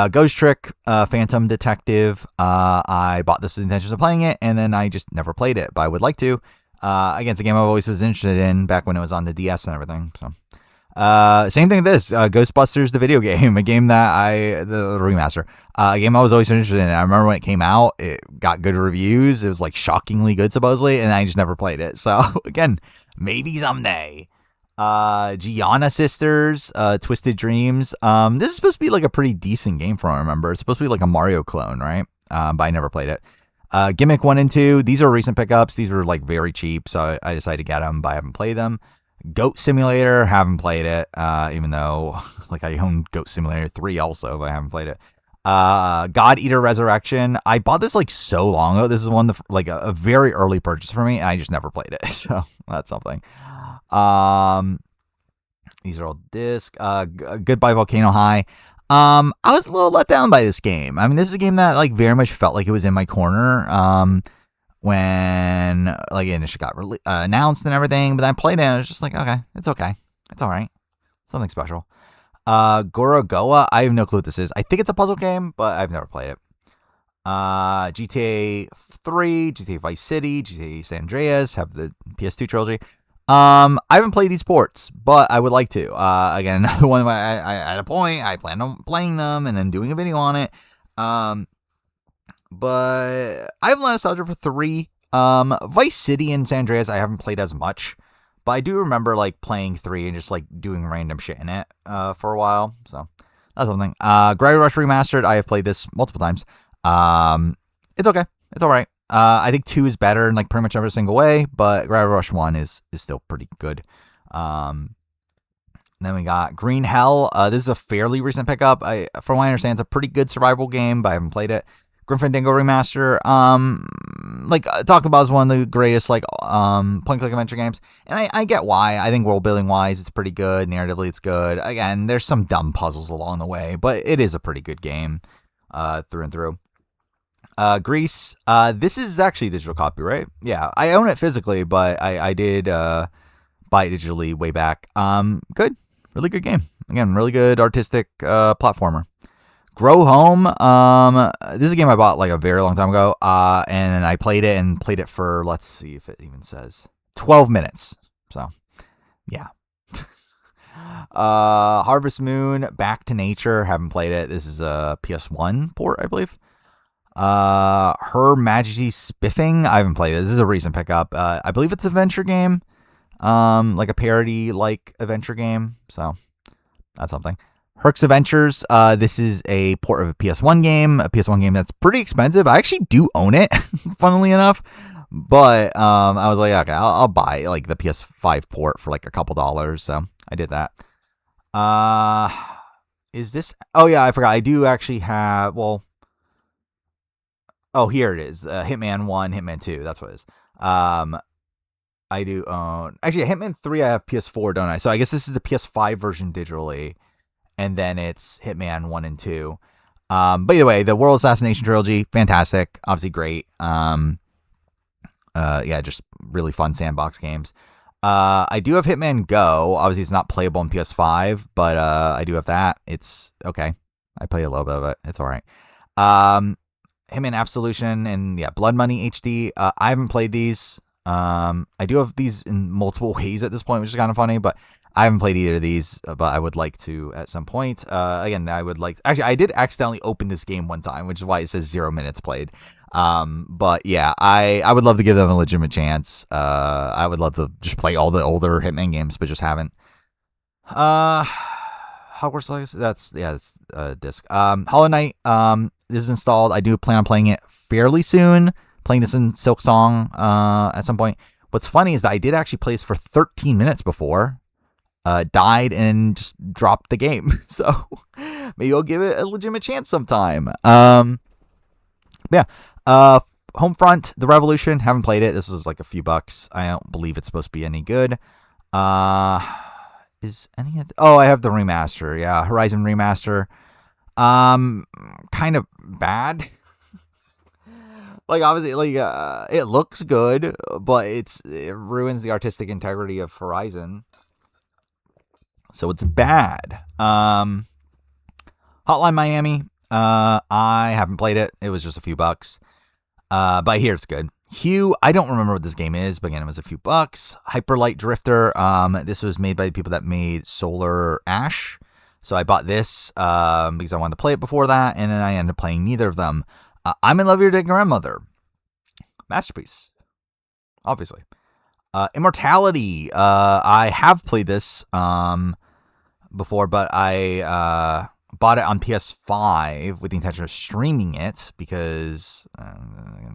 Ghost Trick, Phantom Detective. I bought this with the intention of playing it, and then I just never played it, but I would like to. Again, it's a game I've always was interested in back when it was on the DS and everything. So, same thing with this. Ghostbusters, the video game, a game that the remaster, a game I was always interested in. I remember when it came out, it got good reviews. It was like shockingly good, supposedly, and I just never played it. So, again, maybe someday. Gianna Sisters, Twisted Dreams. This is supposed to be like a pretty decent game from what I remember. It's supposed to be like a Mario clone, right? But I never played it. Gimmick 1 and 2. These are recent pickups. These were like very cheap, so I decided to get them, but I haven't played them. Goat Simulator, haven't played it, even though like I own Goat Simulator 3 also, but I haven't played it. God Eater Resurrection. I bought this like so long ago. This is one like a very early purchase for me, and I just never played it. So that's something. These are all disc. Goodbye Volcano High. I was a little let down by this game. I mean, this is a game that like very much felt like it was in my corner. When like it initially got announced and everything, but then I played it and I was just like, okay, it's okay. It's all right. Something special. Gorogoa. I have no clue what this is. I think it's a puzzle game, but I've never played it. GTA 3, GTA Vice City, GTA San Andreas, have the PS2 trilogy. I haven't played these ports, but I would like to. Again, another one I at a point I plan on playing them and then doing a video on it. But I have a lot of nostalgia for 3. Vice City and San Andreas I haven't played as much, but I do remember like playing 3 and just like doing random shit in it for a while. So that's something. Gravity Rush Remastered. I have played this multiple times. It's okay. It's all right. I think 2 is better in like pretty much every single way, but Gravity Rush 1 is still pretty good. Then we got Green Hell. This is a fairly recent pickup. From what I understand, it's a pretty good survival game, but I haven't played it. Grim Fandango Remaster. Talked about as one of the greatest point-click adventure games, and I get why. I think world building wise, it's pretty good. Narratively, it's good. Again, there's some dumb puzzles along the way, but it is a pretty good game through and through. Grease. This is actually a digital copy, right? Yeah, I own it physically, but I did buy it digitally way back. Good. Really good game. Again, really good artistic platformer. Grow Home. This is a game I bought like a very long time ago. And I played it for, let's see if it even says 12 minutes. So, yeah. Harvest Moon, Back to Nature. Haven't played it. This is a PS1 port, I believe. Her Majesty's Spiffing. I haven't played it. This is a recent pickup. I believe it's a venture game. Like a parody like adventure game. So that's something. Herc's Adventures. This is a port of a PS1 game that's pretty expensive. I actually do own it, funnily enough. But I was like, okay, I'll buy like the PS5 port for like a couple dollars. So I did that. Is this? Oh yeah, I forgot. I do actually have. Well, oh here it is. Hitman 1, Hitman 2. That's what it is. I do own. Actually, Hitman 3. I have PS4, don't I? So I guess this is the PS5 version digitally, and then it's Hitman 1 and 2. But either way, the World Assassination Trilogy, fantastic. Obviously great. Yeah, just really fun sandbox games. I do have Hitman Go. Obviously, it's not playable on PS5, but I do have that. It's okay. I play a little bit of it. It's all right. Hitman Absolution and yeah, Blood Money HD. I haven't played these. I do have these in multiple ways at this point, which is kind of funny, but I haven't played either of these, but I would like to at some point. Again, I would like. Actually, I did accidentally open this game one time, which is why it says 0 minutes played. But yeah, I would love to give them a legitimate chance. I would love to just play all the older Hitman games, but just haven't. Hogwarts Legacy. That's disc. Hollow Knight. This is installed. I do plan on playing it fairly soon. Playing this in Silksong at some point. What's funny is that I did actually play this for 13 minutes before. Died and just dropped the game. So maybe I'll give it a legitimate chance sometime. Yeah. Homefront, The Revolution. Haven't played it. This was like a few bucks. I don't believe it's supposed to be any good. Is any of I have the remaster. Yeah, Horizon remaster. Kind of bad. Like obviously, like it looks good, but it ruins the artistic integrity of Horizon. So it's bad. Hotline Miami. I haven't played it. It was just a few bucks. But I hear it's good. Hue, I don't remember what this game is, but again, it was a few bucks. Hyperlight Drifter. This was made by the people that made Solar Ash. So I bought this because I wanted to play it before that, and then I ended up playing neither of them. I'm in Love Your Dead Grandmother. Masterpiece. Obviously. Immortality. I have played this before, but I bought it on PS5 with the intention of streaming it because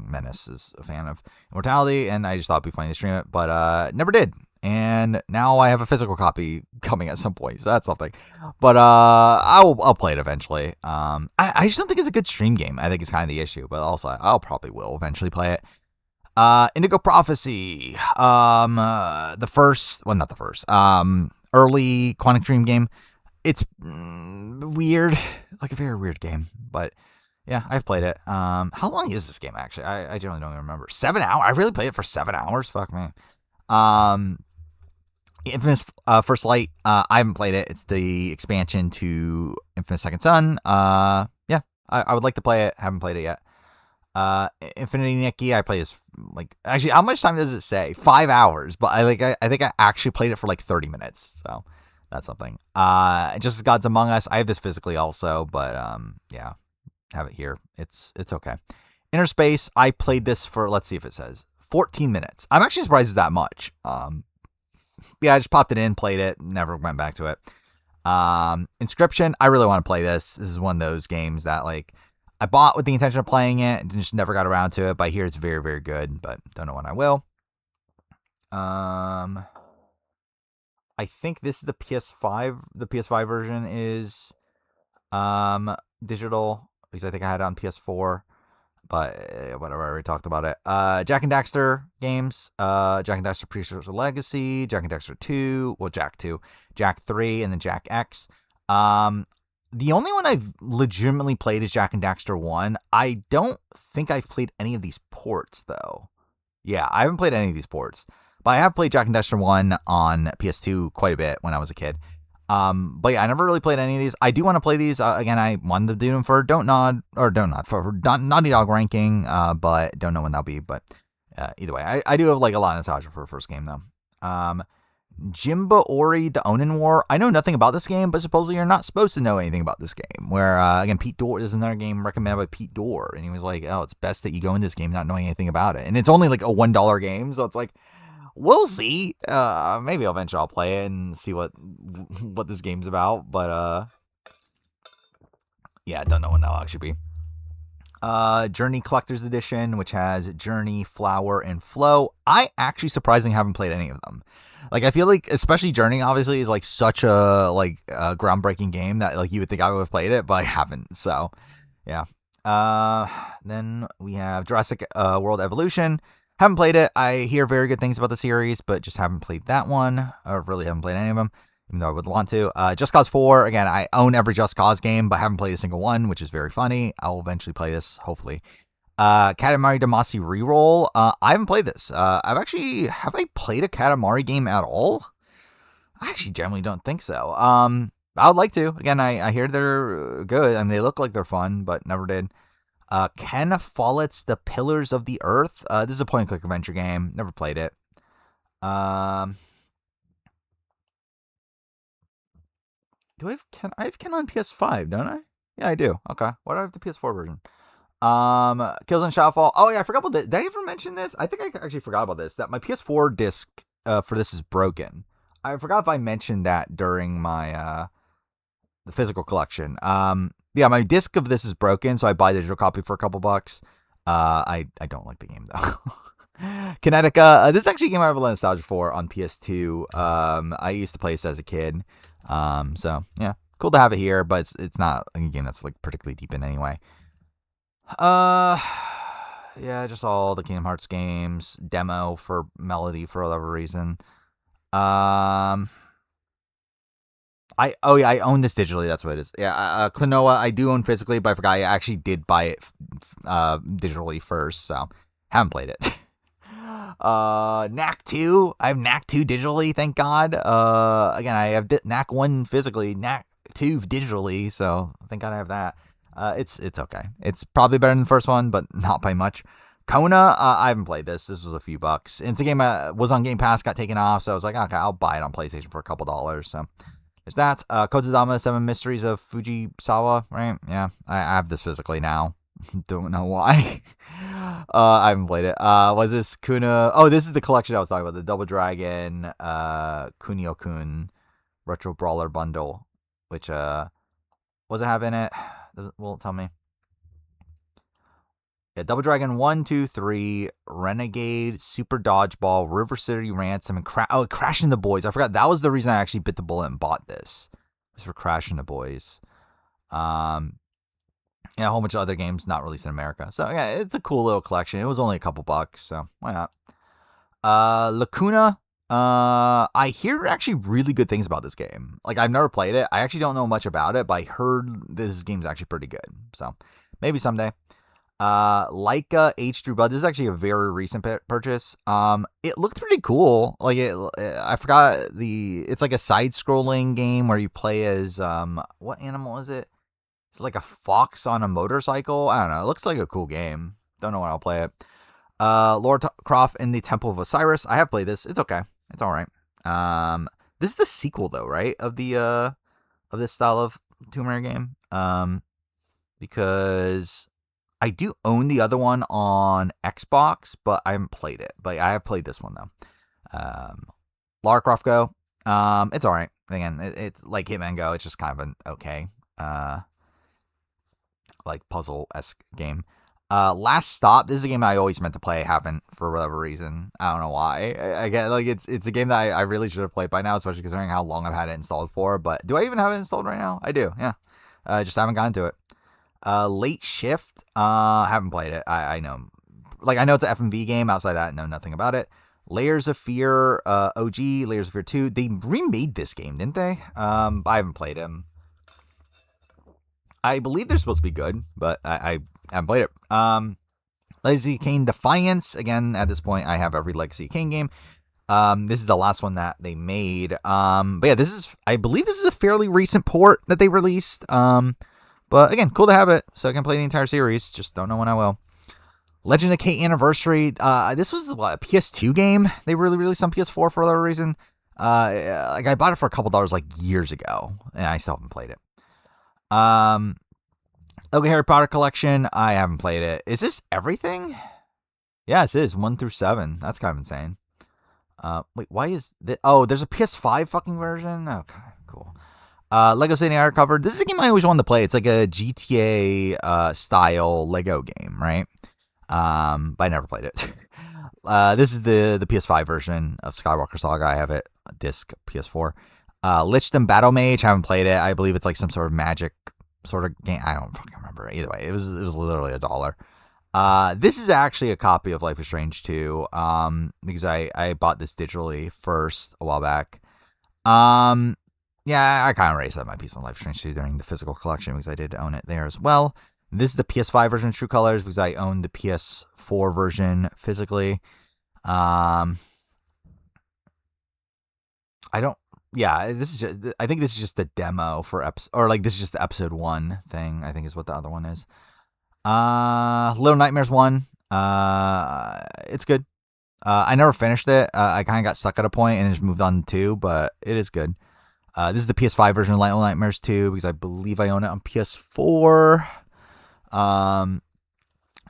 Menace is a fan of Immortality, and I just thought it'd be funny to stream it, but never did. And now I have a physical copy coming at some point, so that's something. But I'll play it eventually. I just don't think it's a good stream game. I think it's kind of the issue, but also I'll probably will eventually play it. Indigo Prophecy. The first, well, not the first. Early Quantic Dream game. It's weird, like a very weird game, but yeah, I've played it. How long is this game actually? I generally don't even remember. 7 hours. I really played it for 7 hours. Fuck me. Infamous First Light. I haven't played it. It's the expansion to Infamous Second Son. Yeah, I would like to play it. Haven't played it yet. Infinity Nikki. I played this actually. How much time does it say? 5 hours, but I think I actually played it for like 30 minutes. So. That's something. Just as Gods Among Us. I have this physically also, but yeah, have it here. It's okay. Inner Space. I played this for, let's see if it says 14 minutes. I'm actually surprised it's that much. Yeah, I just popped it in, played it, never went back to it. Inscription. I really want to play this. This is one of those games that like I bought with the intention of playing it and just never got around to it. But I hear it's very, very good, but don't know when I will. I think this is the PS5. The PS5 version is digital because I think I had it on PS4. But whatever, I already talked about it. Jak and Daxter games. Jak and Daxter Precursor Legacy. Jak and Daxter 2. Well, Jak 2. Jak 3 and then Jak X. The only one I've legitimately played is Jak and Daxter 1. I don't think I've played any of these ports, though. Yeah, I haven't played any of these ports. But I have played Jak and Daxter 1 on PS2 quite a bit when I was a kid. But yeah, I never really played any of these. I do want to play these. Again, I wanted to do them for Don't Nod, or Don't Nod, for Naughty Dog ranking, but don't know when that'll be. But either way, I do have like a lot of nostalgia for the first game, though. Jimba Ori, The Onin War. I know nothing about this game, but supposedly you're not supposed to know anything about this game. Where, again, Pete Dorr, there's another game recommended by Pete Dorr, and he was like, oh, it's best that you go in this game not knowing anything about it. And it's only like a $1 game, so it's like, we'll see. Maybe eventually I'll play it and see what this game's about. But yeah, I don't know when that'll actually be. Journey Collector's Edition, which has Journey, Flower, and Flow. I actually surprisingly haven't played any of them. Like, I feel like, especially Journey, obviously, is like such a groundbreaking game that like you would think I would have played it, but I haven't. So, yeah. Then we have Jurassic World Evolution. Haven't played it. I hear very good things about the series, but just haven't played that one, or really haven't played any of them, even though I would want to. Just Cause 4, again, I own every Just Cause game, but haven't played a single one, which is very funny. I'll eventually play this, hopefully. Katamari Damacy Reroll. I haven't played this. Have I played a Katamari game at all? I actually generally don't think so. I would like to. Again, I hear they're good. I mean, they look like they're fun, but never did. Ken Follett's The Pillars of the Earth. This is a point-and-click adventure game. Never played it. I have Ken on PS5, don't I? Yeah, I do. Okay. Why do I have the PS4 version? Kills and Shadowfall. Oh yeah, I forgot about this. Did I ever mention this? I think I actually forgot about this. That my PS4 disc for this is broken. I forgot if I mentioned that during my the physical collection. Yeah, my disc of this is broken, so I buy the digital copy for a couple bucks. I don't like the game though. Kinetica. This is actually a game I have a lot of nostalgia for on PS2. I used to play this as a kid. So yeah, cool to have it here, but it's not a game that's like particularly deep in anyway. Yeah, just all the Kingdom Hearts games. Demo for Melody for whatever reason. I own this digitally. That's what it is. Yeah, Klonoa I do own physically, but I forgot I actually did buy it digitally first, so haven't played it. Knack 2. I have Knack 2 digitally, thank God. Again, I have Knack 1 physically, Knack 2 digitally, so thank God I have that. It's okay. It's probably better than the first one, but not by much. Kona, I haven't played this. This was a few bucks. It's a game that was on Game Pass, got taken off, so I was like, okay, I'll buy it on PlayStation for a couple dollars. So there's that. Kotodama 7 Mysteries of Fujisawa, right? Yeah, I have this physically now. Don't know why. I haven't played it. Was this Kuna? Oh, this is the collection I was talking about. The Double Dragon, Kunio-kun Retro Brawler Bundle, which, what does it have in it? Well, tell me. Yeah, Double Dragon 1, 2, 3, Renegade, Super Dodgeball, River City Ransom, and Crashing the Boys. I forgot that was the reason I actually bit the bullet and bought this. It was for Crashing the Boys. Yeah, a whole bunch of other games not released in America. So yeah, it's a cool little collection. It was only a couple bucks, so why not? Lacuna. I hear actually really good things about this game. Like, I've never played it. I actually don't know much about it, but I heard this game's actually pretty good. So maybe someday. Laika H. True Blood. This is actually a very recent purchase. It looked pretty cool. Like I forgot it's like a side-scrolling game where you play as what animal is it? It's like a fox on a motorcycle. I don't know. It looks like a cool game. Don't know when I'll play it. Lara Croft in the Temple of Osiris. I have played this. It's okay. It's all right. This is the sequel though, right? Of this style of Tomb Raider game. Because I do own the other one on Xbox, but I haven't played it. But I have played this one though. Lara Croft Go. It's all right. Again, it's like Hitman Go. It's just kind of an okay, like puzzle-esque game. Last Stop. This is a game I always meant to play. I haven't for whatever reason. I don't know why. I get like it's a game that I really should have played by now, especially considering how long I've had it installed for. But do I even have it installed right now? I do. Yeah. Just haven't gotten to it. Late Shift. Haven't played it. I know. Like, I know it's an FMV game. Outside that, know nothing about it. Layers of Fear. OG. Layers of Fear 2. They remade this game, didn't they? I haven't played them. I believe they're supposed to be good, but I haven't played it. Legacy Kane Defiance. Again, at this point, I have every Legacy Kane game. This is the last one that they made. But yeah, I believe this is a fairly recent port that they released. But again, cool to have it, so I can play the entire series. Just don't know when I will. Legend of Kate Anniversary. This was a PS2 game. They really released on PS4 for whatever reason. I bought it for a couple $, years ago, and I still haven't played it. Okay, Harry Potter collection. I haven't played it. Is this everything? Yes, it is 1 through 7. That's kind of insane. Wait, why is that? Oh, there's a PS5 fucking version. Okay, cool. Lego City Hardcover. This is a game I always wanted to play. It's like a GTA style Lego game, right? But I never played it. This is the PS5 version of Skywalker Saga. I have it disc PS4. Lichdom Battle Mage. Haven't played it. I believe it's like some sort of magic sort of game. I don't fucking remember. Either way, it was literally $1. This is actually a copy of Life is Strange 2. Because I bought this digitally first a while back. Yeah, I kind of raised up my piece on Life is Strange 2 during the physical collection because I did own it there as well. This is the PS5 version of True Colors because I owned the PS4 version physically. I think this is just the demo for this is just the episode 1 thing, I think is what the other one is. Little Nightmares 1. It's good. I never finished it. I kind of got stuck at a point and just moved on to 2, but it is good. This is the PS5 version of Little Nightmares 2 because I believe I own it on PS4.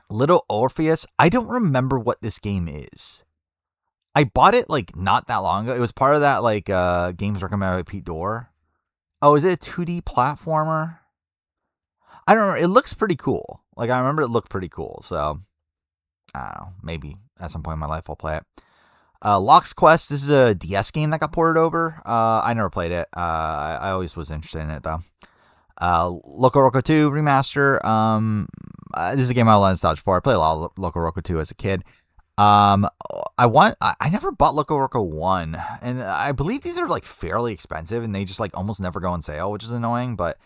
Little Orpheus. I don't remember what this game is. I bought it not that long ago. It was part of that games recommended by Pete Dorr. Oh, is it a 2D platformer? I don't know. It looks pretty cool. I remember it looked pretty cool. So I don't know. Maybe at some point in my life I'll play it. Lock's Quest. This is a DS game that got ported over. I never played it. I always was interested in it though. Loco Roco 2 remaster. This is a game I have a lot of nostalgia for. I played a lot of Loco Roco 2 as a kid. I never bought Loco Roco 1, and I believe these are fairly expensive, and they just almost never go on sale, which is annoying. But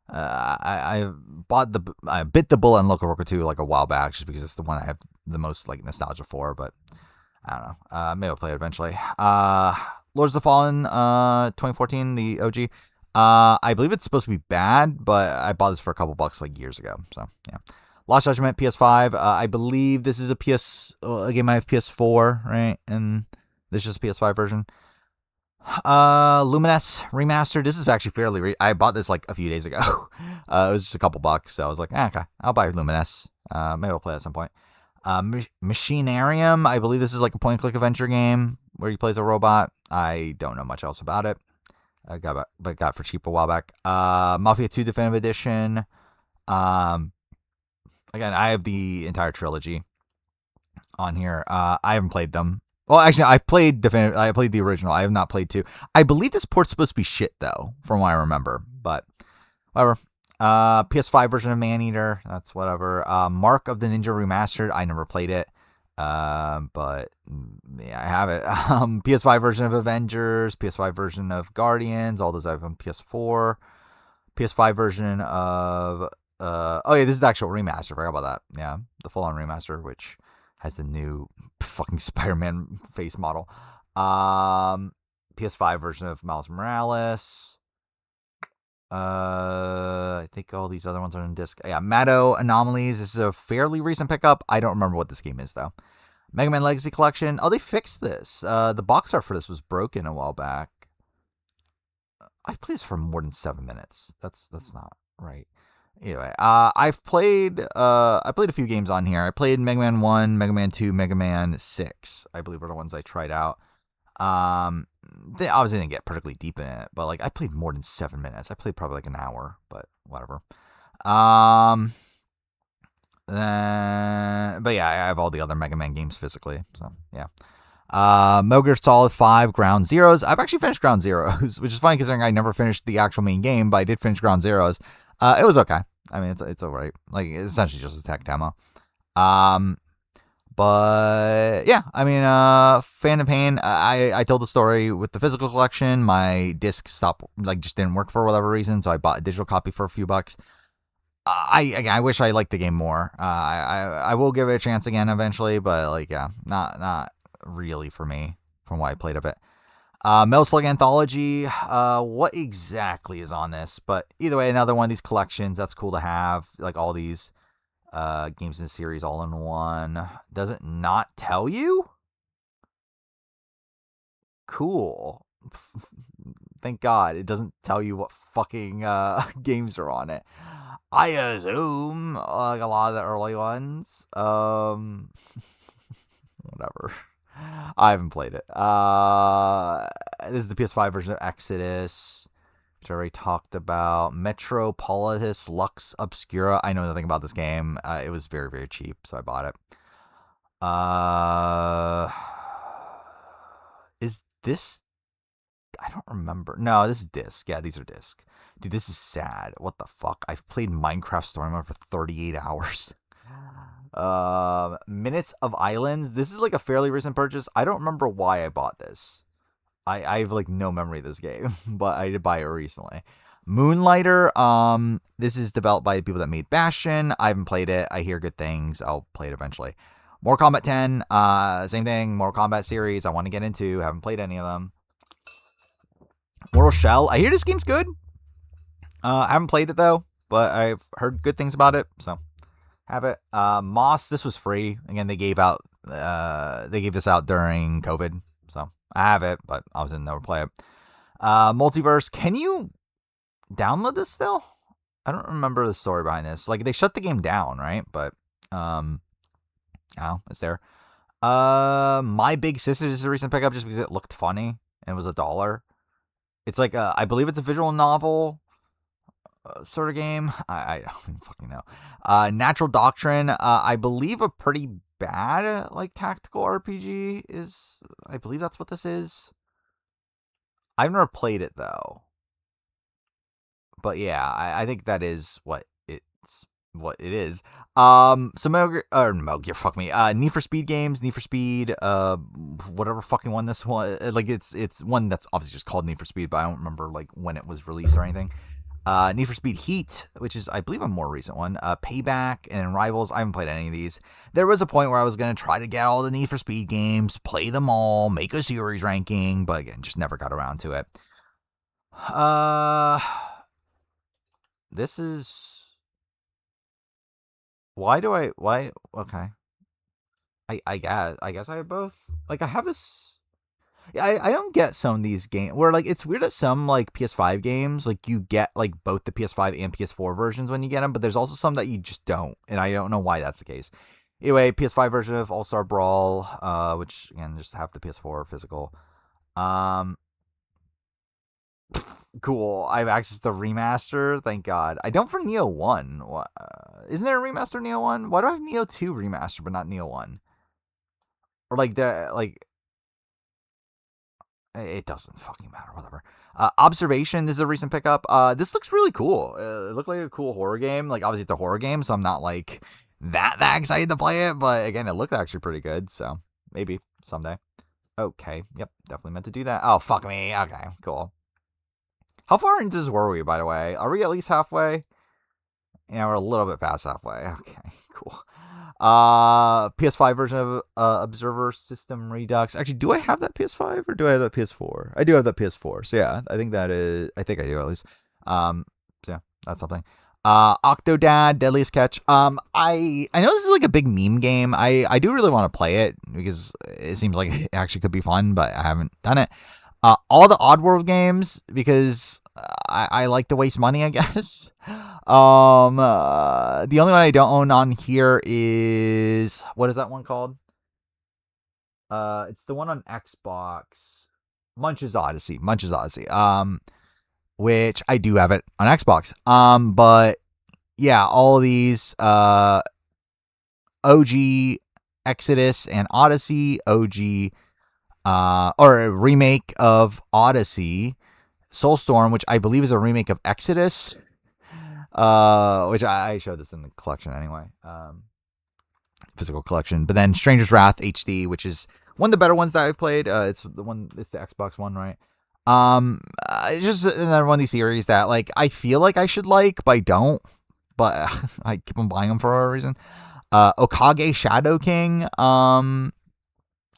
I bit the bullet on Loco Roco 2 a while back, just because it's the one I have the most nostalgia for. But I don't know. Maybe I'll play it eventually. Lords of the Fallen, 2014, the OG. I believe it's supposed to be bad, but I bought this for a couple bucks years ago. So yeah. Lost Judgment, PS5. I believe this is a game I have PS4, right? And this is just a PS5 version. Lumines Remastered. This is actually fairly I bought this a few days ago. It was just a couple bucks, so I was like, okay, I'll buy Lumines. Maybe I'll play it at some point. Machinarium. I believe this is a point-and-click adventure game where you play as a robot. I don't know much else about it. I got it for cheap a while back. Mafia 2 Definitive Edition. Again, I have the entire trilogy on here. I haven't played them. Well, actually, I played the original. I have not played 2. I believe this port's supposed to be shit, though, from what I remember. But whatever. PS5 version of Maneater. That's whatever. Mark of the Ninja Remastered. I never played it. But yeah, I have it. PS5 version of Avengers. PS5 version of Guardians. All those I have on PS4. PS5 version of... oh yeah, this is the actual remaster. I forgot about that. Yeah, the full-on remaster, which has the new fucking Spider-Man face model. PS5 version of Miles Morales. I think all these other ones are on disc. Yeah, Matto Anomalies. This is a fairly recent pickup. I don't remember what this game is though. Mega Man Legacy Collection. Oh, they fixed this. The box art for this was broken a while back. I've played this for more than 7 minutes. That's not right. Anyway, I played a few games on here. I played Mega Man 1, Mega Man 2, Mega Man 6, I believe are the ones I tried out. They obviously didn't get particularly deep in it, but I played more than 7 minutes. I played probably an hour, but whatever. But yeah, I have all the other Mega Man games physically, so yeah. Metal Gear Solid 5 Ground Zeroes. I've actually finished Ground Zeroes, which is funny considering I never finished the actual main game, but I did finish Ground Zeroes. It was okay. I mean, it's alright. It's essentially just a tech demo. But yeah, I mean, Phantom Pain. I told the story with the physical collection. My disc stopped, just didn't work for whatever reason, so I bought a digital copy for a few bucks. I wish I liked the game more. I will give it a chance again eventually, but yeah, not really for me from what I played of it. Metal Slug Anthology. What exactly is on this? But either way, another one of these collections. That's cool to have. Like all these games in the series all in one. Does it not tell you? Cool. Thank God it doesn't tell you what fucking games are on it. I assume like a lot of the early ones. Whatever. I haven't played it. This is the PS5 version of Exodus, which I already talked about. Metropolitus Lux Obscura. I know nothing about this game. It was very, very cheap, so I bought it. Is this... I don't remember. No, this is disc. Yeah, these are disc. Dude, this is sad. What the fuck? I've played Minecraft Story Mode for 38 hours. Minutes of Islands. This is like a fairly recent purchase. I don't remember why I bought this. I have like no memory of this game, but I did buy it recently. Moonlighter. This is developed by the people that made Bastion. I haven't played it. I hear good things. I'll play it eventually. Mortal Kombat 10. Same thing. Mortal Kombat series. I want to get into. Haven't played any of them. Mortal Shell. I hear this game's good. I haven't played it though, but I've heard good things about it, so have it. Moss. This was free. Again, they gave this out during COVID, so I have it, but I was in there to play it. Multiverse. Can you download this still? I don't remember the story behind this. Like they shut the game down, right? But it's there. My Big Sister is a recent pickup just because it looked funny and it was $1. It's like I believe it's a visual novel sort of game. I don't fucking know. Natural Doctrine. I believe a pretty bad like tactical RPG is. I believe that's what this is. I've never played it though. But yeah, I think that is what it is. So Metal Gear, fuck me. Need for Speed games, Need for Speed, whatever fucking one this one. Like it's one that's obviously just called Need for Speed, but I don't remember like when it was released or anything. Need for Speed Heat, which is I believe a more recent one. Payback and Rivals. I haven't played any of these. There was a point where I was gonna try to get all the Need for Speed games, play them all, make a series ranking, but again, just never got around to it. This is... Why? Okay. I guess I have both. Like I have this... Yeah, I don't get some of these games where like it's weird that some like PS5 games like you get like both the PS5 and PS4 versions when you get them, but there's also some that you just don't, and I don't know why that's the case. Anyway, PS5 version of All-Star Brawl, which again just have the PS4 physical. Cool. I have access to remaster. Thank God. I don't for Neo 1. Isn't there a remaster Neo 1? Why do I have Neo 2 remaster but not Neo 1? Or like it doesn't fucking matter. Whatever. Observation. This is a recent pickup. This looks really cool. It looked like a cool horror game. Like obviously it's a horror game, so I'm not like that excited to play it. But again, it looked actually pretty good. So maybe someday. Okay. Yep. Definitely meant to do that. Oh fuck me. Okay. Cool. How far into this were we, by the way? Are we at least halfway? Yeah, we're a little bit past halfway. Okay, cool. PS5 version of Observer System Redux. Actually, do I have that PS5 or do I have that PS4? I do have that PS4. So yeah, I think I do at least. So yeah, that's something. Octodad, Deadliest Catch. I know this is like a big meme game. I do really want to play it because it seems like it actually could be fun, but I haven't done it. All the Oddworld games because I like to waste money, I guess. The only one I don't own on here is, what is that one called? It's the one on Xbox, Munch's Odyssey. Which I do have it on Xbox. But yeah, all of these OG Exodus and Odyssey, OG or a remake of Odyssey, Soulstorm, which I believe is a remake of Exodus, which I showed this in the collection anyway, physical collection. But then Stranger's Wrath HD, which is one of the better ones that I've played. It's the Xbox one, right? Just another one of these series that like I feel like I should like, but I don't. But I keep on buying them for a reason. Okage Shadow King.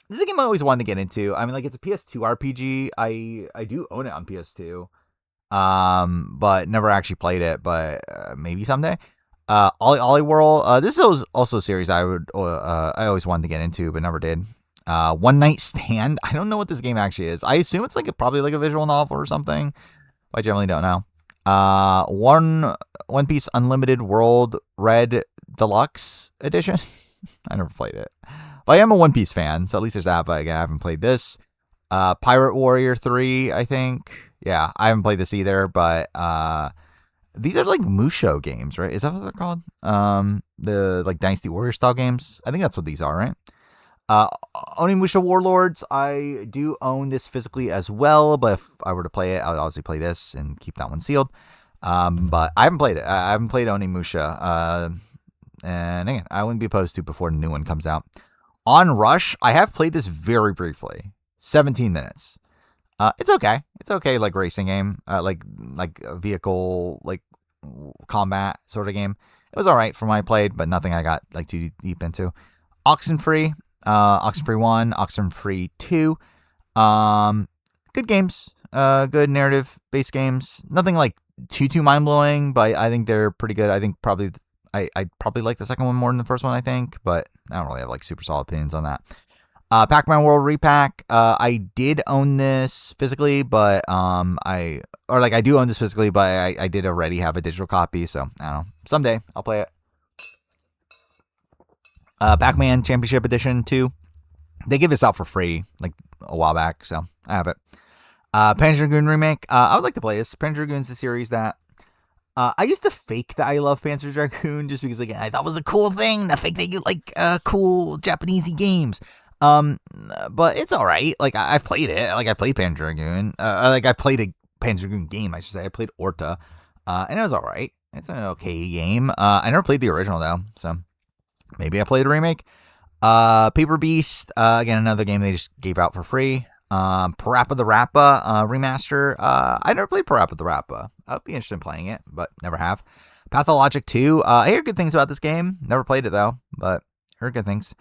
This is a game I always wanted to get into. I mean, like, it's a PS2 RPG. I do own it on PS2. But never actually played it, but maybe someday. Ollie Whirl. This is also a series I always wanted to get into, but never did. One Night Stand. I don't know what this game actually is. I assume it's probably like a visual novel or something. But I generally don't know. One Piece Unlimited World Red Deluxe Edition. I never played it, but I am a One Piece fan, so at least there's that. But again, I haven't played this. Pirate Warrior 3, I think. Yeah, I haven't played this either, but these are like Musho games, right? Is that what they're called? The like Dynasty Warrior style games. I think that's what these are, right? Onimusha Warlords. I do own this physically as well, but if I were to play it, I would obviously play this and keep that one sealed. But I haven't played it. I haven't played Onimusha. And again, I wouldn't be opposed to before the new one comes out. On Rush, I have played this very briefly. 17 minutes. It's okay. It's okay, like racing game, like a vehicle, like combat sort of game. It was all right for my played, but nothing I got like too deep into. Oxenfree, Oxenfree 1, Oxenfree 2. Good games. Good narrative-based games. Nothing like too mind-blowing, but I think they're pretty good. I think probably I'd probably like the second one more than the first one, I think, but I don't really have like super solid opinions on that. Pac-Man World Repack. I did own this physically, but I do own this physically, but I did already have a digital copy, so I don't know. Someday I'll play it. Pac-Man Championship Edition 2. They give this out for free like a while back, so I have it. Panzer Dragoon Remake. I would like to play this. Panzer Dragoon's a series that I used to fake that I love Panzer Dragoon just because, again, I thought it was a cool thing to fake that you like cool Japanesey games. But it's all right. Like, I've played it. Like, I played Panzer Dragoon. I played a Panzer Dragoon game, I should say. I played Orta, and it was all right. It's an okay game. I never played the original, though, so maybe I played a remake. Paper Beast, again, another game they just gave out for free. Parappa the Rappa remaster. I never played Parappa the Rappa. I'd be interested in playing it, but never have. Pathologic 2. I hear good things about this game. Never played it, though, but heard good things.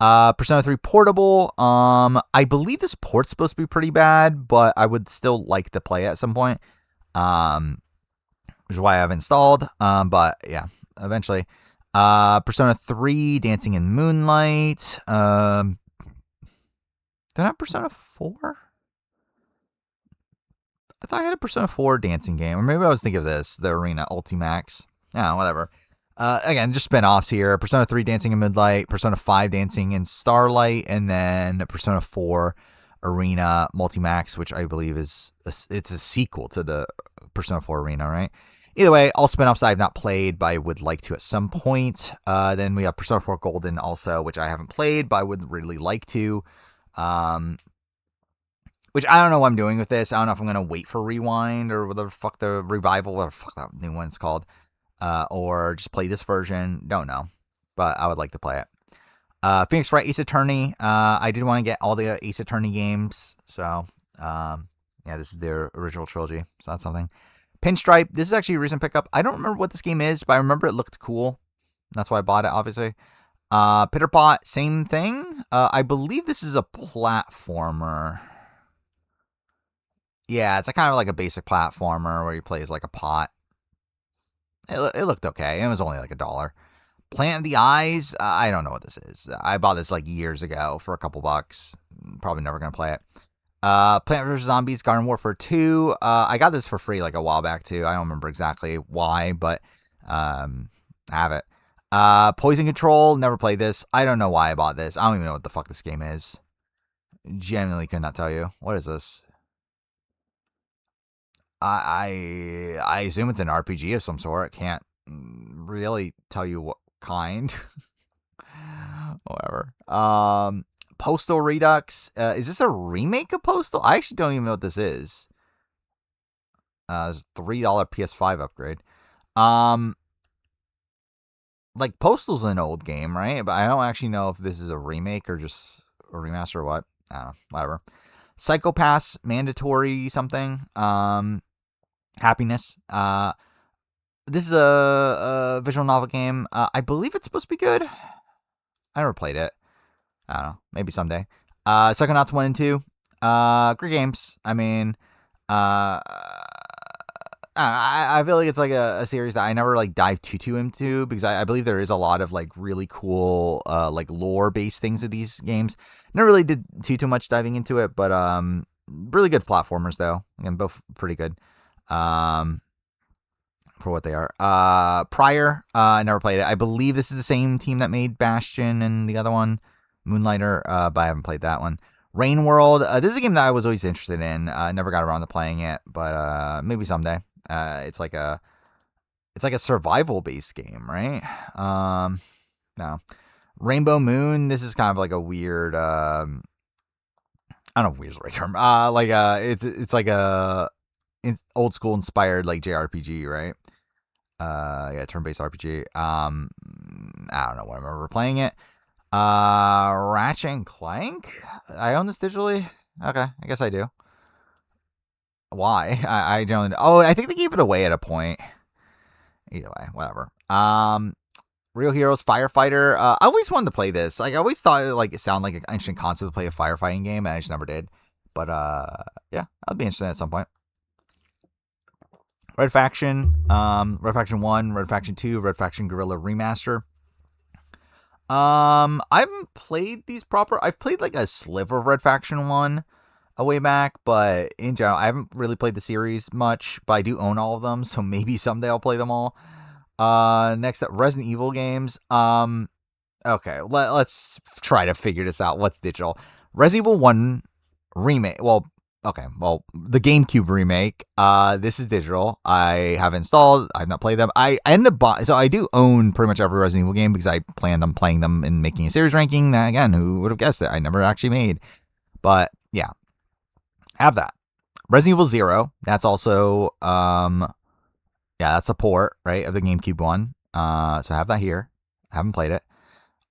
Persona 3 Portable. I believe this port's supposed to be pretty bad, but I would still like to play it at some point. Which is why I've installed. But yeah, eventually. Persona 3 Dancing in Moonlight. Did I have Persona 4? I thought I had a Persona 4 dancing game. Or maybe I was thinking of this, the Arena Ultimax. Yeah, whatever. Again, just spin-offs here. Persona 3 Dancing in Moonlight, Persona 5 Dancing in Starlight, and then Persona 4 Arena Multimax, which I believe it's a sequel to the Persona 4 Arena, right? Either way, all spin-offs I have not played, but I would like to at some point. Then we have Persona 4 Golden also, which I haven't played, but I would really like to. Which I don't know what I'm doing with this. I don't know if I'm going to wait for Rewind or whatever the fuck the Revival, whatever the fuck that new one's called. Or just play this version. Don't know. But I would like to play it. Phoenix Wright Ace Attorney. I did want to get all the Ace Attorney games. So, yeah, this is their original trilogy. So that's something. Pinstripe. This is actually a recent pickup. I don't remember what this game is, but I remember it looked cool. That's why I bought it, obviously. Pitterpot. Same thing. I believe this is a platformer. Yeah, it's kind of like a basic platformer where you play as like a pot. It looked okay. It was only like $1. Plant of the Eyes. I don't know what this is. I bought this like years ago for a couple bucks. Probably never gonna play it. Plant vs Zombies Garden Warfare 2. I got this for free like a while back too. I don't remember exactly why, but I have it. Poison Control. Never played this. I don't know why I bought this. I don't even know what the fuck this game is. Genuinely could not tell you. What is this? I assume it's an RPG of some sort. Can't really tell you what kind. Whatever. Postal Redux. Is this a remake of Postal? I actually don't even know what this is. It's a $3 PS5 upgrade. Like Postal's an old game, right? But I don't actually know if this is a remake or just a remaster or what. I don't know. Whatever. Psychopaths Mandatory something. Happiness. This is a visual novel game. I believe it's supposed to be good. I never played it. I don't know. Maybe someday. Psychonauts 1 and 2. Great games. I mean, I feel like it's like a series that I never like dive too into because I believe there is a lot of like really cool like lore based things with these games. Never really did too much diving into it, but really good platformers though. Again, both pretty good. For what they are. Prior, I never played it. I believe this is the same team that made Bastion and the other one, Moonlighter, but I haven't played that one. Rain World. This is a game that I was always interested in. Never got around to playing it, but maybe someday. It's like a survival based game, right? No. Rainbow Moon. This is kind of like a weird. I don't know if weird's the right term. It's like a old school inspired like JRPG, right? Turn-based RPG. I don't know when I remember playing it. Ratchet and Clank. I own this digitally. Okay, I guess I do. Why? I don't. Oh, I think they gave it away at a point. Either way, whatever. Real Heroes Firefighter. I always wanted to play this. Like I always thought it sounded like an interesting concept to play a firefighting game, and I just never did. But yeah, I'd be interested at some point. Red Faction, Red Faction 1, Red Faction 2, Red Faction Guerrilla Remaster. I haven't played these proper. I've played like a sliver of Red Faction 1 a way back, but in general, I haven't really played the series much, but I do own all of them, so maybe someday I'll play them all. Next up, Resident Evil games. Okay, let's try to figure this out. What's digital? Resident Evil 1 remake. Well, the GameCube remake. This is digital. I have installed. I've not played them. I ended up buying. So I do own pretty much every Resident Evil game because I planned on playing them and making a series ranking. That, again, who would have guessed it? I never actually made. But yeah, have that. Resident Evil 0. That's also that's a port, right, of the GameCube one. So I have that here. I haven't played it.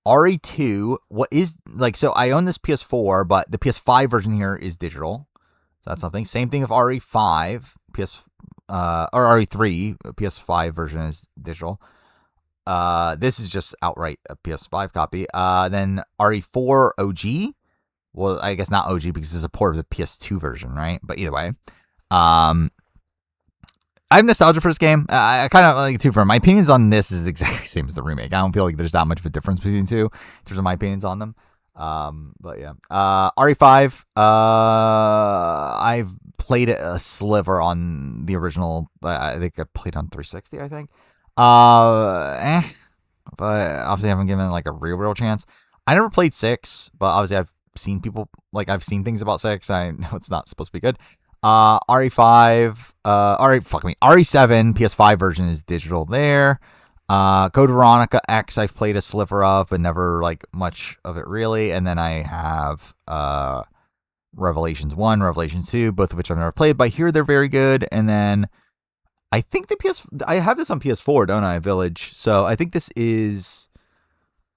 RE2. What is like? So I own this PS4, but the PS5 version here is digital. So that's something. Same thing with RE5, or RE3, PS5 version is digital. This is just outright a PS5 copy. Then RE4 OG. Well, I guess not OG because it's a port of the PS2 version, right? But either way, I have nostalgia for this game. I kind of like it too. For my opinions on this is exactly the same as the remake. I don't feel like there's that much of a difference between the two in terms of my opinions on them. But yeah, RE5, I've played it a sliver on the original. I think I played on 360, I think. But obviously I haven't given it like a real chance. I never played 6, but obviously I've seen people, like I've seen things about 6. I know it's not supposed to be good. RE5, RE7, PS5 version is digital there. Code Veronica X I've played a sliver of, but never like much of it really. And then I have Revelations 1, Revelations 2, both of which I've never played, but I hear they're very good. And then I think I have this on PS4, don't I? Village. So I think this is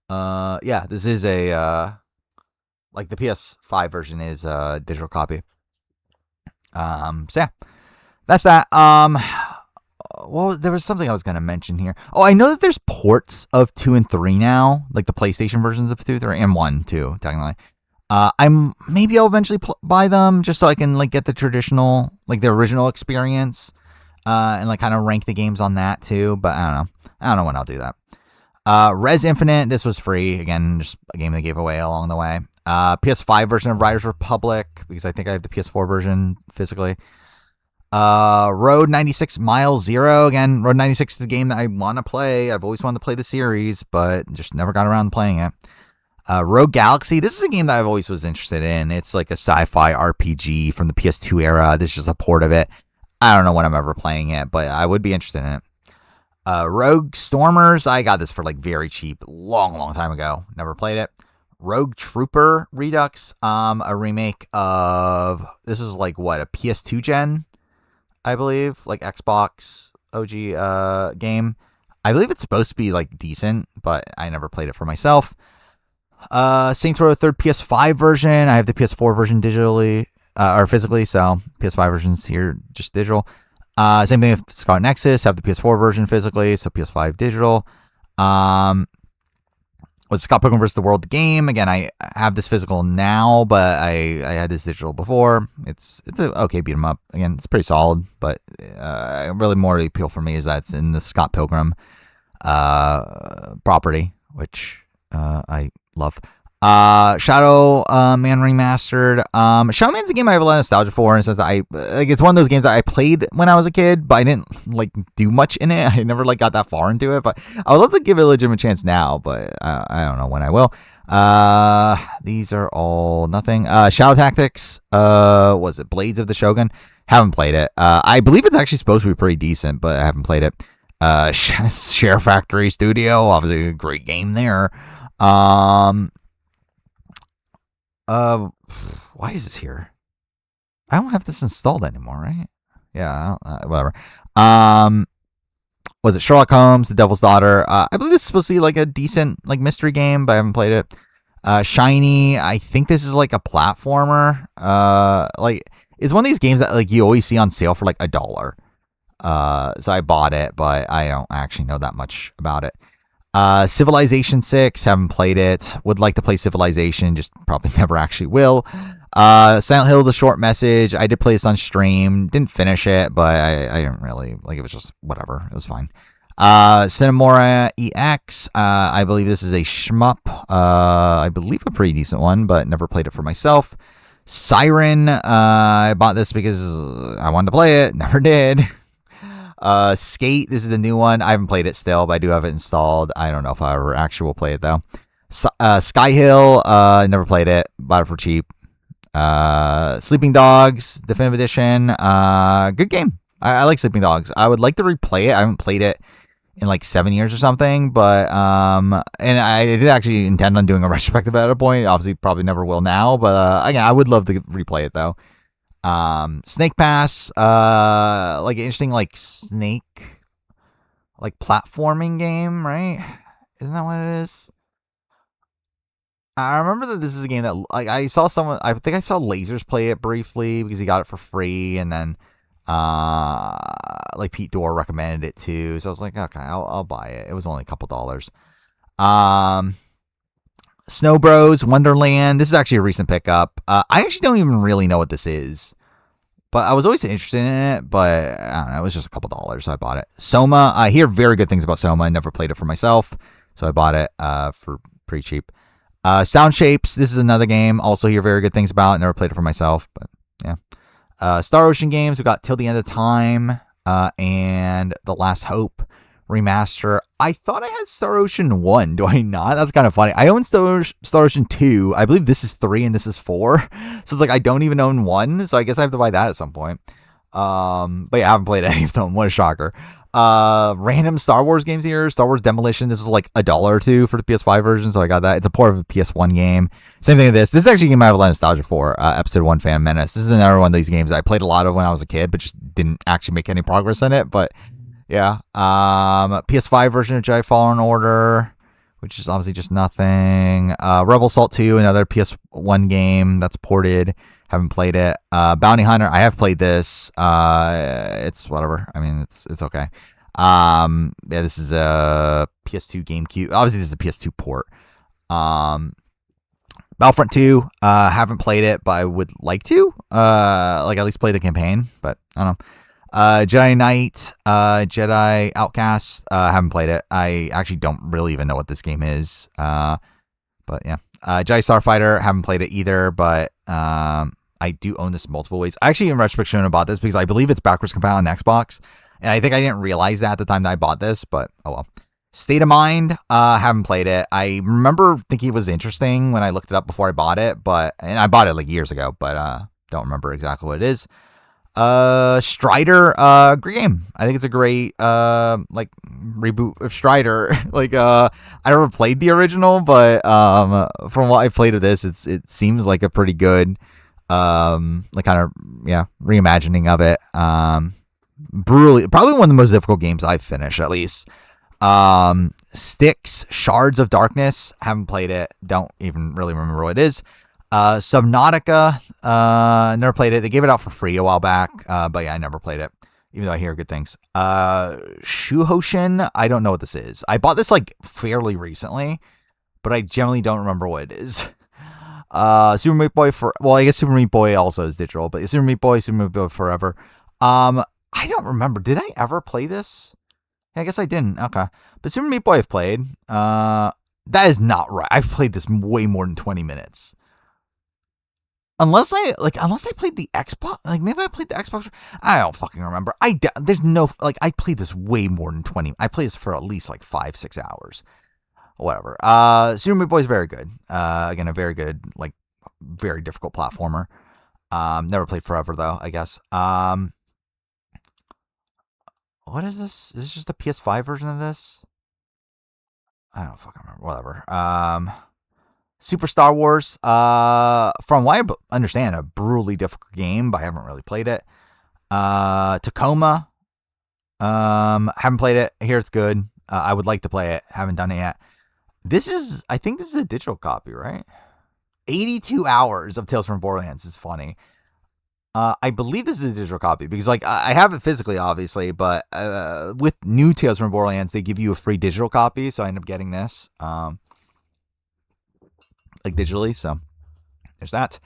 this is a like the PS5 version is a digital copy. So yeah, that's that. Well, there was something I was going to mention here. Oh, I know that there's ports of 2 and 3 now, like the PlayStation versions of 2, 3, and 1 too, technically. I'll eventually buy them just so I can like get the traditional, like the original experience, and like kind of rank the games on that too. But I don't know when I'll do that. Res Infinite, this was free again, just a game they gave away along the way. PS5 version of Riders Republic because I think I have the PS4 version physically. Road 96 Mile Zero. Again, Road 96 is a game that I want to play. I've always wanted to play the series, but just never got around to playing it. Rogue Galaxy. This is a game that I've always was interested in. It's like a sci-fi RPG from the PS2 era. This is just a port of it. I don't know when I'm ever playing it, but I would be interested in it. Rogue Stormers. I got this for like very cheap, long time ago. Never played it. Rogue Trooper Redux. A remake of, this was like what, a PS2 gen, I believe, like Xbox OG game. I believe it's supposed to be like decent, but I never played it for myself. Saints Row 3rd PS5 version. I have the PS4 version digitally or physically, so PS5 version's here just digital. Same thing with Scarlet Nexus. Have the PS4 version physically, so PS5 digital. Was Scott Pilgrim vs. the World the game? Again, I have this physical now, but I had this digital before. It's a okay beat 'em up. Again, it's pretty solid, but really more the appeal for me is that it's in the Scott Pilgrim property, which I love. Shadow Man Remastered. Shadow Man's a game I have a lot of nostalgia for, in the sense that it's one of those games that I played when I was a kid, but I didn't like do much in it. I never like got that far into it, but I would love to give it a legitimate chance now, but I don't know when I will. These are all nothing. Shadow Tactics. Was it Blades of the Shogun? Haven't played it. I believe it's actually supposed to be pretty decent, but I haven't played it. Share Factory Studio, obviously a great game there. Why is this here? I don't have this installed anymore, right? Yeah, whatever. Was it Sherlock Holmes, The Devil's Daughter? I believe this is supposed to be like a decent like mystery game, but I haven't played it. Shiny, I think this is like a platformer. Like it's one of these games that like you always see on sale for like $1. So I bought it, but I don't actually know that much about it. Civilization 6, haven't played it. Would like to play Civilization, just probably never actually will. Silent Hill, The Short Message. I did play this on stream. Didn't finish it, but I didn't really, like, it was just whatever. It was fine. Cinemora EX. I believe this is a shmup. I believe a pretty decent one, but never played it for myself. Siren. I bought this because I wanted to play it. Never did. Skate, this is the new one. I haven't played it still, but I do have it installed. I don't know if I ever actually will play it though. Sky Hill, never played it. Bought it for cheap. Sleeping Dogs, Definitive Edition. Good game. I like Sleeping Dogs. I would like to replay it. I haven't played it in like 7 years or something, but and I did actually intend on doing a retrospective at a point. Obviously, probably never will now, but again, I would love to replay it though. Snake Pass, like an interesting like snake like platforming game, right? Isn't that what it is? I remember that this is a game that like I saw someone, I think I saw Lasers play it briefly because he got it for free, and then like Pete Dorr recommended it too, so I was like, okay, I'll buy it. It was only a couple dollars. Snow Bros Wonderland. This is actually a recent pickup. I actually don't even really know what this is, but I was always interested in it. But I don't know, it was just a couple dollars, so I bought it. Soma. I hear very good things about Soma. I never played it for myself, so I bought it for pretty cheap. Sound Shapes. This is another game. Also hear very good things about. Never played it for myself, but yeah. Star Ocean Games. We got Till the End of Time and The Last Hope remaster. I thought I had Star Ocean 1. Do I not? That's kind of funny. I own Star Ocean 2. I believe this is 3 and this is 4. So it's like I don't even own 1. So I guess I have to buy that at some point. But yeah, I haven't played any of them. What a shocker. Random Star Wars games here. Star Wars Demolition. This was like $1 or $2 for the PS5 version, so I got that. It's a port of a PS1 game. Same thing with this. This is actually a game I have a lot of nostalgia for. Episode 1 Phantom Menace. This is another one of these games I played a lot of when I was a kid, but just didn't actually make any progress in it. But yeah. PS5 version of Jedi Fallen Order, which is obviously just nothing. Rebel Assault 2, another PS1 game that's ported. Haven't played it. Bounty Hunter, I have played this. It's whatever. I mean, it's okay. Yeah, this is a PS2 GameCube. Obviously, this is a PS2 port. Battlefront 2, haven't played it, but I would like to. Like at least play the campaign, but I don't know. Jedi Knight, Jedi Outcast, haven't played it. I actually don't really even know what this game is. But yeah. Jedi Starfighter, haven't played it either, but I do own this multiple ways. I actually in retrospect shouldn't have bought this because I believe it's backwards compatible on Xbox. And I think I didn't realize that at the time that I bought this, but oh well. State of Mind, haven't played it. I remember thinking it was interesting when I looked it up before I bought it, and I bought it like years ago, but don't remember exactly what it is. Strider, great game. I think it's a great like reboot of Strider. Like I never played the original, but from what I played of this, it seems like a pretty good like kind of reimagining of it. Brutally, probably one of the most difficult games I've finished, at least. Styx, Shards of Darkness, haven't played it, don't even really remember what it is. Subnautica, never played it. They gave it out for free a while back, but yeah, I never played it, even though I hear good things. Shuhoshin, I don't know what this is. I bought this like fairly recently, but I generally don't remember what it is. Super Meat Boy I guess Super Meat Boy also is digital, but Super Meat Boy Forever. I don't remember. Did I ever play this? I guess I didn't. Okay. But Super Meat Boy I've played. That is not right. I've played this way more than 20 minutes. Unless I played the Xbox, like maybe I played the Xbox. I don't fucking remember. There's no, like, I played this way more than 20. I played this for at least like 5-6 hours. Whatever. Super Meat Boy is very good. Again, a very good, like, very difficult platformer. Never played Forever though, I guess. What is this? Is this just the PS5 version of this? I don't fucking remember. Whatever. Super Star Wars. From what I understand, a brutally difficult game, but I haven't really played it. Tacoma. Haven't played it. I hear it's good. I would like to play it. Haven't done it yet. I think this is a digital copy, right? 82 hours of Tales from Borderlands is funny. I believe this is a digital copy because, like, I have it physically, obviously, but with new Tales from Borderlands, they give you a free digital copy, so I end up getting this, like, digitally, so there's that.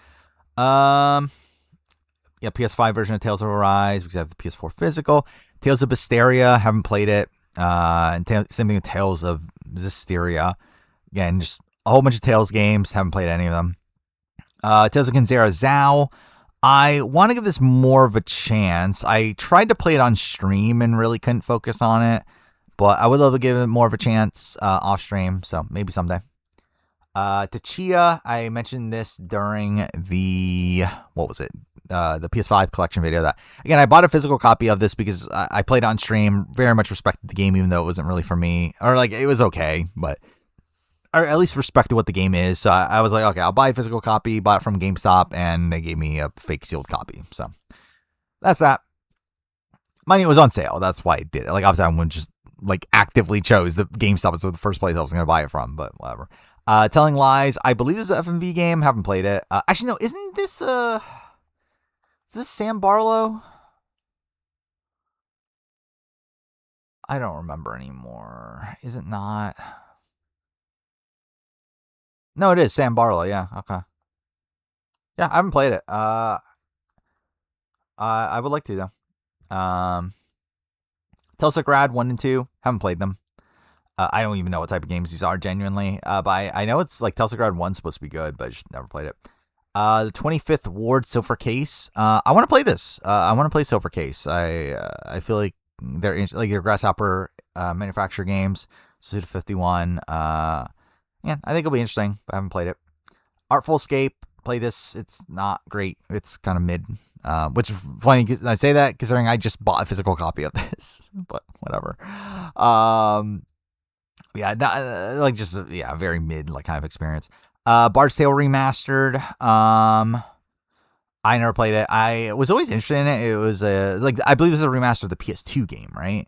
Yeah, PS5 version of Tales of Arise because I have the PS4 physical. Tales of Hysteria, haven't played it. And same thing with Tales of Hysteria. Again, just a whole bunch of Tales games, haven't played any of them. Tales of Kinzera Zhao. I want to give this more of a chance. I tried to play it on stream and really couldn't focus on it, but I would love to give it more of a chance off stream, so maybe someday. Tachia, I mentioned this during the, the PS5 collection video. That, again, I bought a physical copy of this because I played it on stream, very much respected the game, even though it wasn't really for me, or like it was okay, but or at least respected what the game is. So I was like, okay, I'll buy a physical copy, bought it from GameStop, and they gave me a fake sealed copy. So that's that. Mind you, it was on sale. That's why I did it. Like, obviously, I wouldn't just, like, actively chose the GameStop was the first place I was going to buy it from, but whatever. Telling Lies, I believe this is an FMV game. Haven't played it. Actually, no, isn't this, is this Sam Barlow? I don't remember anymore. Is it not? No, it is Sam Barlow. Yeah, okay. Yeah, I haven't played it. I would like to, though. Telsec Rad 1 and 2, haven't played them. I don't even know what type of games these are, genuinely. But I know it's like Telsec Rad 1's supposed to be good, but I just never played it. The 25th Ward Silver Case. I want to play this. I want to play Silver Case. I feel like they're Grasshopper manufacturer games. Suda 51. Yeah, I think it'll be interesting, but I haven't played it. Artful Escape, play this. It's not great. It's kind of mid. Which is funny, I say that considering I just bought a physical copy of this, but whatever. Yeah, very mid, like, kind of experience. Bard's Tale Remastered. I never played it. I was always interested in it. It was I believe it's a remaster of the PS2 game, right?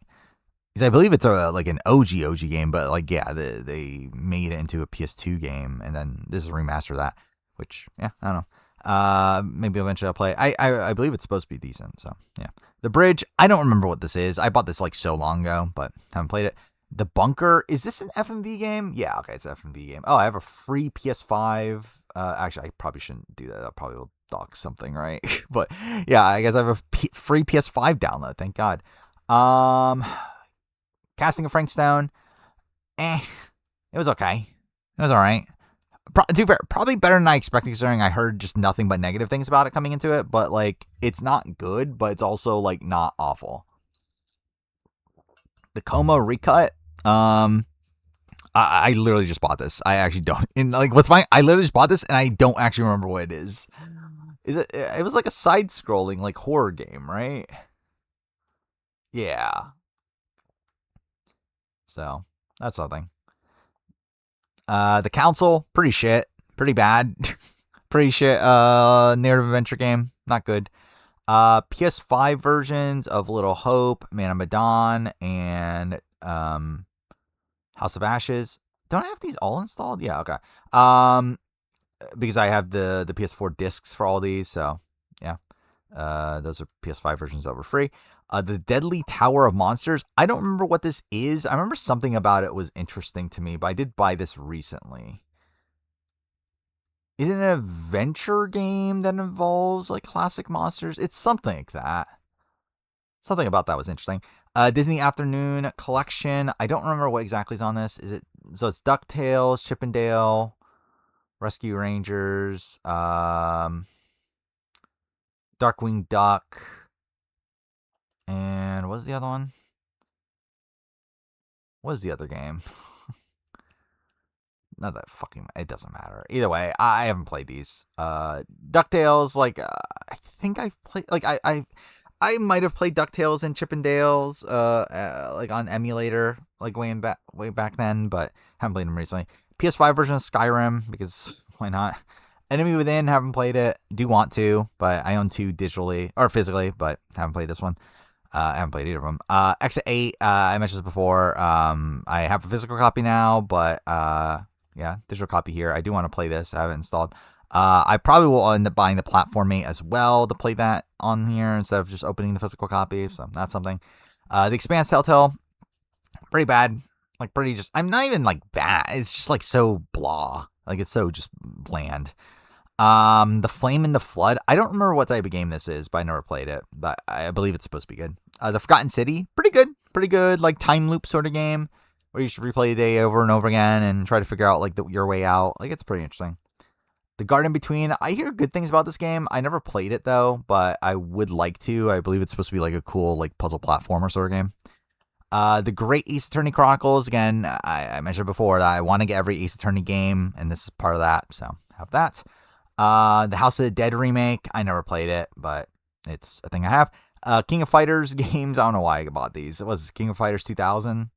Because I believe it's an OG game, but like, yeah, they made it into a PS2 game, and then this is a remaster of that. Which, yeah, I don't know. Maybe eventually I'll play. I believe it's supposed to be decent. So yeah, The Bridge. I don't remember what this is. I bought this like so long ago, but haven't played it. The Bunker. Is this an FMV game? Yeah, okay, it's an FMV game. Oh, I have a free PS5. Actually, I probably shouldn't do that. I probably will dock something, right? But yeah, I guess I have a free PS5 download. Thank God. Casting of Frank Stone. It was okay. It was all right. Probably better than I expected, considering I heard just nothing but negative things about it coming into it. But like, it's not good, but it's also like not awful. The Coma Recut. I literally just bought this. I actually don't. And like, what's fine? I literally just bought this, and I don't actually remember what it is. Is it? It was like a side-scrolling like horror game, right? Yeah. So that's something. The Council, pretty shit, pretty bad, pretty shit. Narrative adventure game, not good. PS5 versions of Little Hope, Man of Medan, and House of Ashes. Don't I have these all installed? Yeah, okay. Because I have the PS4 discs for all these, so yeah. Those are PS5 versions that were free. The Deadly Tower of Monsters. I don't remember what this is. I remember something about it was interesting to me, but I did buy this recently. Is it an adventure game that involves like classic monsters? It's something like that. Something about that was interesting. Disney Afternoon Collection. I don't remember what exactly is on this. Is it so? It's DuckTales, Chippendale, Rescue Rangers, Darkwing Duck, and what was the other one? What is the other game? Not that fucking. It doesn't matter. Either way, I haven't played these. DuckTales, like I think I've played. Like I might have played DuckTales and Chippendales, like on emulator, like way back then, but haven't played them recently. PS5 version of Skyrim, because why not? Enemy Within, haven't played it. Do want to, but I own 2 digitally or physically, but haven't played this one. I haven't played either of them. Exit 8, I mentioned this before. I have a physical copy now, but yeah, digital copy here. I do want to play this. I have it installed. I probably will end up buying the platform mate as well to play that on here instead of just opening the physical copy. So that's something. The Expanse Telltale, pretty bad. Like pretty just, I'm not even like bad. It's just like so blah. Like it's so just bland. The Flame and the Flood. I don't remember what type of game this is, but I never played it. But I believe it's supposed to be good. The Forgotten City, pretty good. Like time loop sort of game where you just replay a day over and over again and try to figure out like your way out. Like it's pretty interesting. The Garden Between. I hear good things about this game. I never played it though, but I would like to. I believe it's supposed to be like a cool like puzzle platformer sort of game. The Great Ace Attorney Chronicles. Again, I mentioned before that I want to get every Ace Attorney game, and this is part of that. So have that. The House of the Dead remake. I never played it, but it's a thing I have. King of Fighters games. I don't know why I bought these. It was King of Fighters 2000.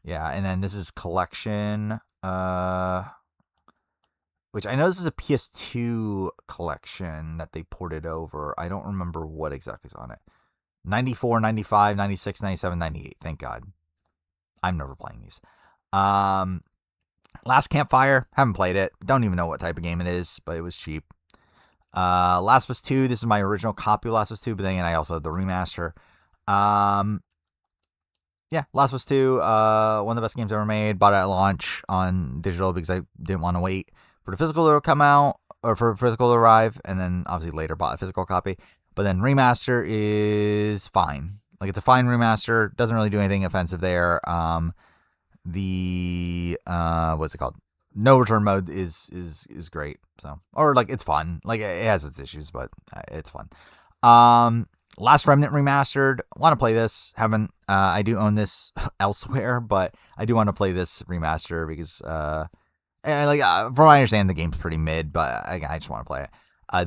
Yeah, and then this is collection. Which I know this is a PS2 collection that they ported over. I don't remember what exactly is on it. 94, 95, 96, 97, 98. Thank God. I'm never playing these. Last Campfire. Haven't played it. Don't even know what type of game it is, but it was cheap. Last of Us 2. This is my original copy of Last of Us 2, but then again, I also have the remaster. Yeah, Last of Us 2. One of the best games ever made. Bought it at launch on digital because I didn't want to wait for the physical to come out, or for physical to arrive, and then obviously later bought a physical copy. But then remaster is fine. Like it's a fine remaster. Doesn't really do anything offensive there. What's it called? No return mode is great. So, or like it's fun. Like it has its issues, but it's fun. Last Remnant remastered. Want to play this? Haven't. I do own this elsewhere, but I do want to play this remaster because from what I understand, the game's pretty mid, but I just want to play it.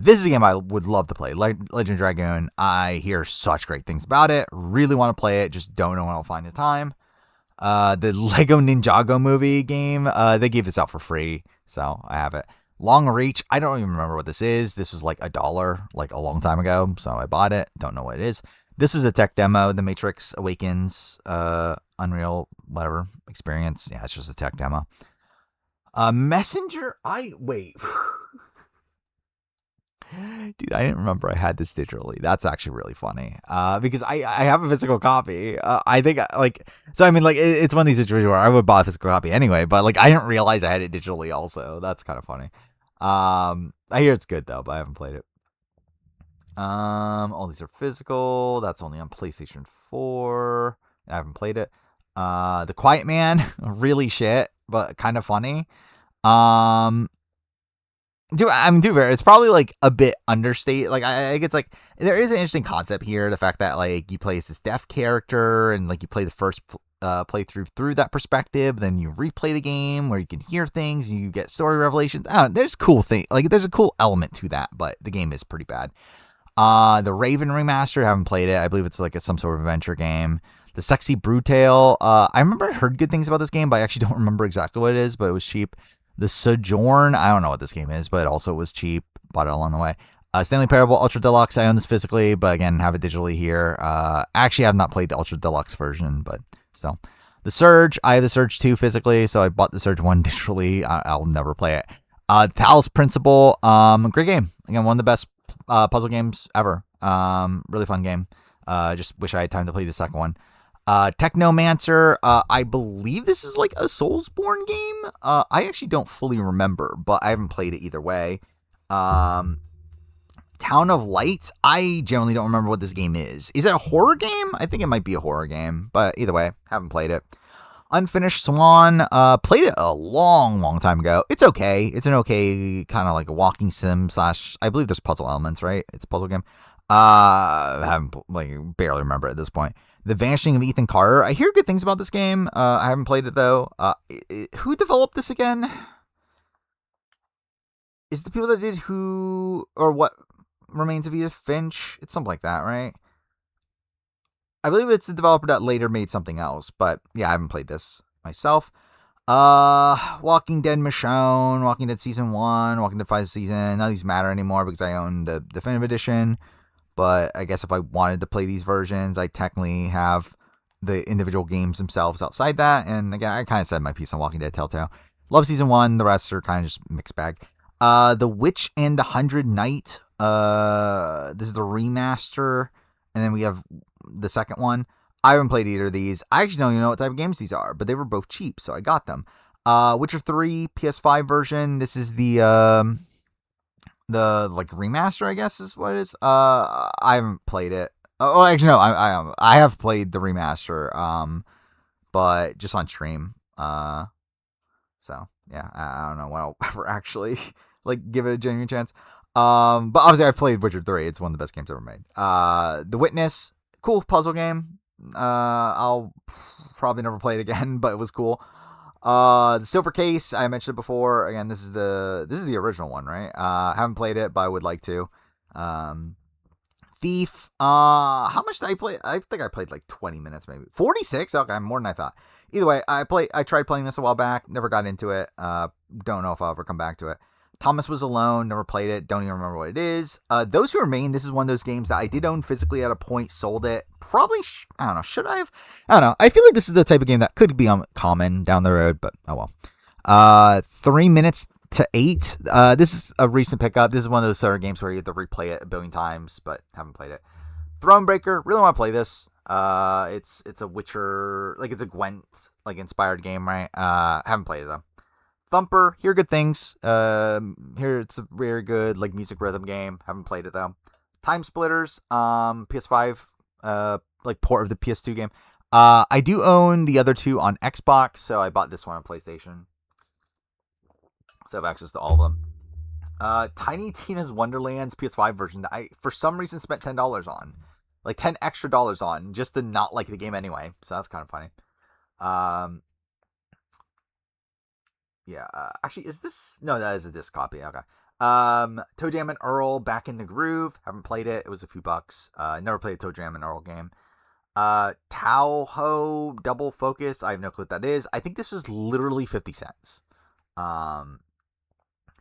This is a game I would love to play. Legend Dragoon. I hear such great things about it. Really want to play it. Just don't know when I'll find the time. The Lego Ninjago movie game. They gave this out for free, so I have it. Long Reach. I don't even remember what this is. This was like $1 like a long time ago, so I bought it. Don't know what it is. This is a tech demo. The Matrix Awakens, Unreal, whatever experience. Yeah, it's just a tech demo. Messenger. Wait. Dude, I didn't remember I had this digitally. That's actually really funny. Because I have a physical copy. I think it's one of these situations where I would buy a physical copy anyway, but like I didn't realize I had it digitally also. That's kind of funny. I hear it's good though, but I haven't played it. All these are physical. That's only on PlayStation 4. I haven't played it. The Quiet Man, really shit, but kind of funny. It's probably like a bit understated. Like I think it's like there is an interesting concept here. The fact that like you play as this deaf character and like you play the first playthrough through that perspective, then you replay the game where you can hear things, and you get story revelations. There's cool thing. Like there's a cool element to that, but the game is pretty bad. The Raven remaster, haven't played it. I believe it's like some sort of adventure game. The Sexy Brutale. I remember I heard good things about this game, but I actually don't remember exactly what it is. But it was cheap. The Sojourn, I don't know what this game is, but it also was cheap. Bought it along the way. Stanley Parable Ultra Deluxe, I own this physically, but again, have it digitally here. Actually, I have not played the Ultra Deluxe version, but still. The Surge, I have the Surge 2 physically, so I bought the Surge 1 digitally. I'll never play it. Talos Principle, great game. Again, one of the best puzzle games ever. Really fun game. Just wish I had time to play the second one. Technomancer, I believe this is like a Soulsborne game. I actually don't fully remember, but I haven't played it either way. Town of Light, I generally don't remember what this game is. Is it a horror game? I think it might be a horror game, but either way, haven't played it. Unfinished Swan, played it a long time ago. It's okay. It's an okay kind of like a walking sim slash, I believe there's puzzle elements, right? It's a puzzle game. I haven't, barely remember at this point. The Vanishing of Ethan Carter. I hear good things about this game. I haven't played it though. Who developed this again? Is the people that did Who or What Remains of Edith Finch? It's something like that, right? I believe it's the developer that later made something else, but yeah, I haven't played this myself. Walking Dead Michonne, Walking Dead Season 1, Walking Dead 5 Season. None of these matter anymore because I own the Definitive Edition. But I guess if I wanted to play these versions, I technically have the individual games themselves outside that. And again, I kind of said my piece on Walking Dead Telltale. Love Season 1, the rest are kind of just mixed bag. The Witch and the 100 Knight. This is the remaster. And then we have the second one. I haven't played either of these. I actually don't even know what type of games these are, but they were both cheap, so I got them. Witcher 3 PS5 version. This is the like remaster, I guess is what it is. I haven't played it. Oh, actually no, I have played the remaster, but just on stream. So yeah, I don't know when I'll ever actually like give it a genuine chance. But obviously I've played Witcher 3. It's one of the best games ever made. The Witness, cool puzzle game. I'll probably never play it again, but it was cool. The Silver Case, I mentioned it before. Again, this is the original one, right? Haven't played it, but I would like to. Thief. How much did I play? I think I played like 20 minutes, maybe 46. Okay, more than I thought. Either way, I tried playing this a while back. Never got into it. Don't know if I'll ever come back to it. Thomas Was Alone, never played it, don't even remember what it is. Those Who Remain, this is one of those games that I did own physically at a point, sold it. Probably, I don't know, should I have? I don't know. I feel like this is the type of game that could be common down the road, but oh well. 3 minutes to 8. This is a recent pickup. This is one of those sort of games where you have to replay it a billion times, but haven't played it. Thronebreaker, really want to play this. It's a Witcher, like it's a Gwent like inspired game, right? Haven't played it though. Thumper, hear good things. Here it's a very good like music rhythm game. Haven't played it though. Time Splitters, PS5, like port of the PS2 game. I do own the other two on Xbox, so I bought this one on PlayStation. So I have access to all of them. Tiny Tina's Wonderlands PS5 version that I for some reason spent $10 on. Like $10 extra on just to not like the game anyway. So that's kind of funny. Yeah, actually, is this? No, that is a disc copy. Okay. Toe Jam and Earl, Back in the Groove. Haven't played it. It was a few bucks. Never played a Toe Jam and Earl game. Tao Ho Double Focus. I have no clue what that is. I think this was literally 50 cents. So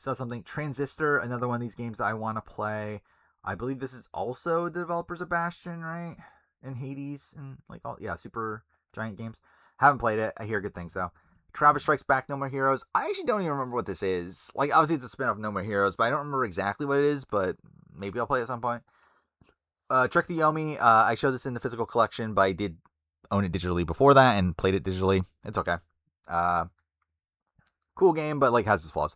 that's something. Transistor, another one of these games that I want to play. I believe this is also the developers of Bastion, right? And Hades and like all super giant games. Haven't played it. I hear good things though. Travis Strikes Back, No More Heroes. I actually don't even remember what this is. Like, obviously it's a spin-off of No More Heroes, but I don't remember exactly what it is, but maybe I'll play it at some point. Trick the Yomi. I showed this in the physical collection, but I did own it digitally before that and played it digitally. It's okay. Cool game, but like has its flaws.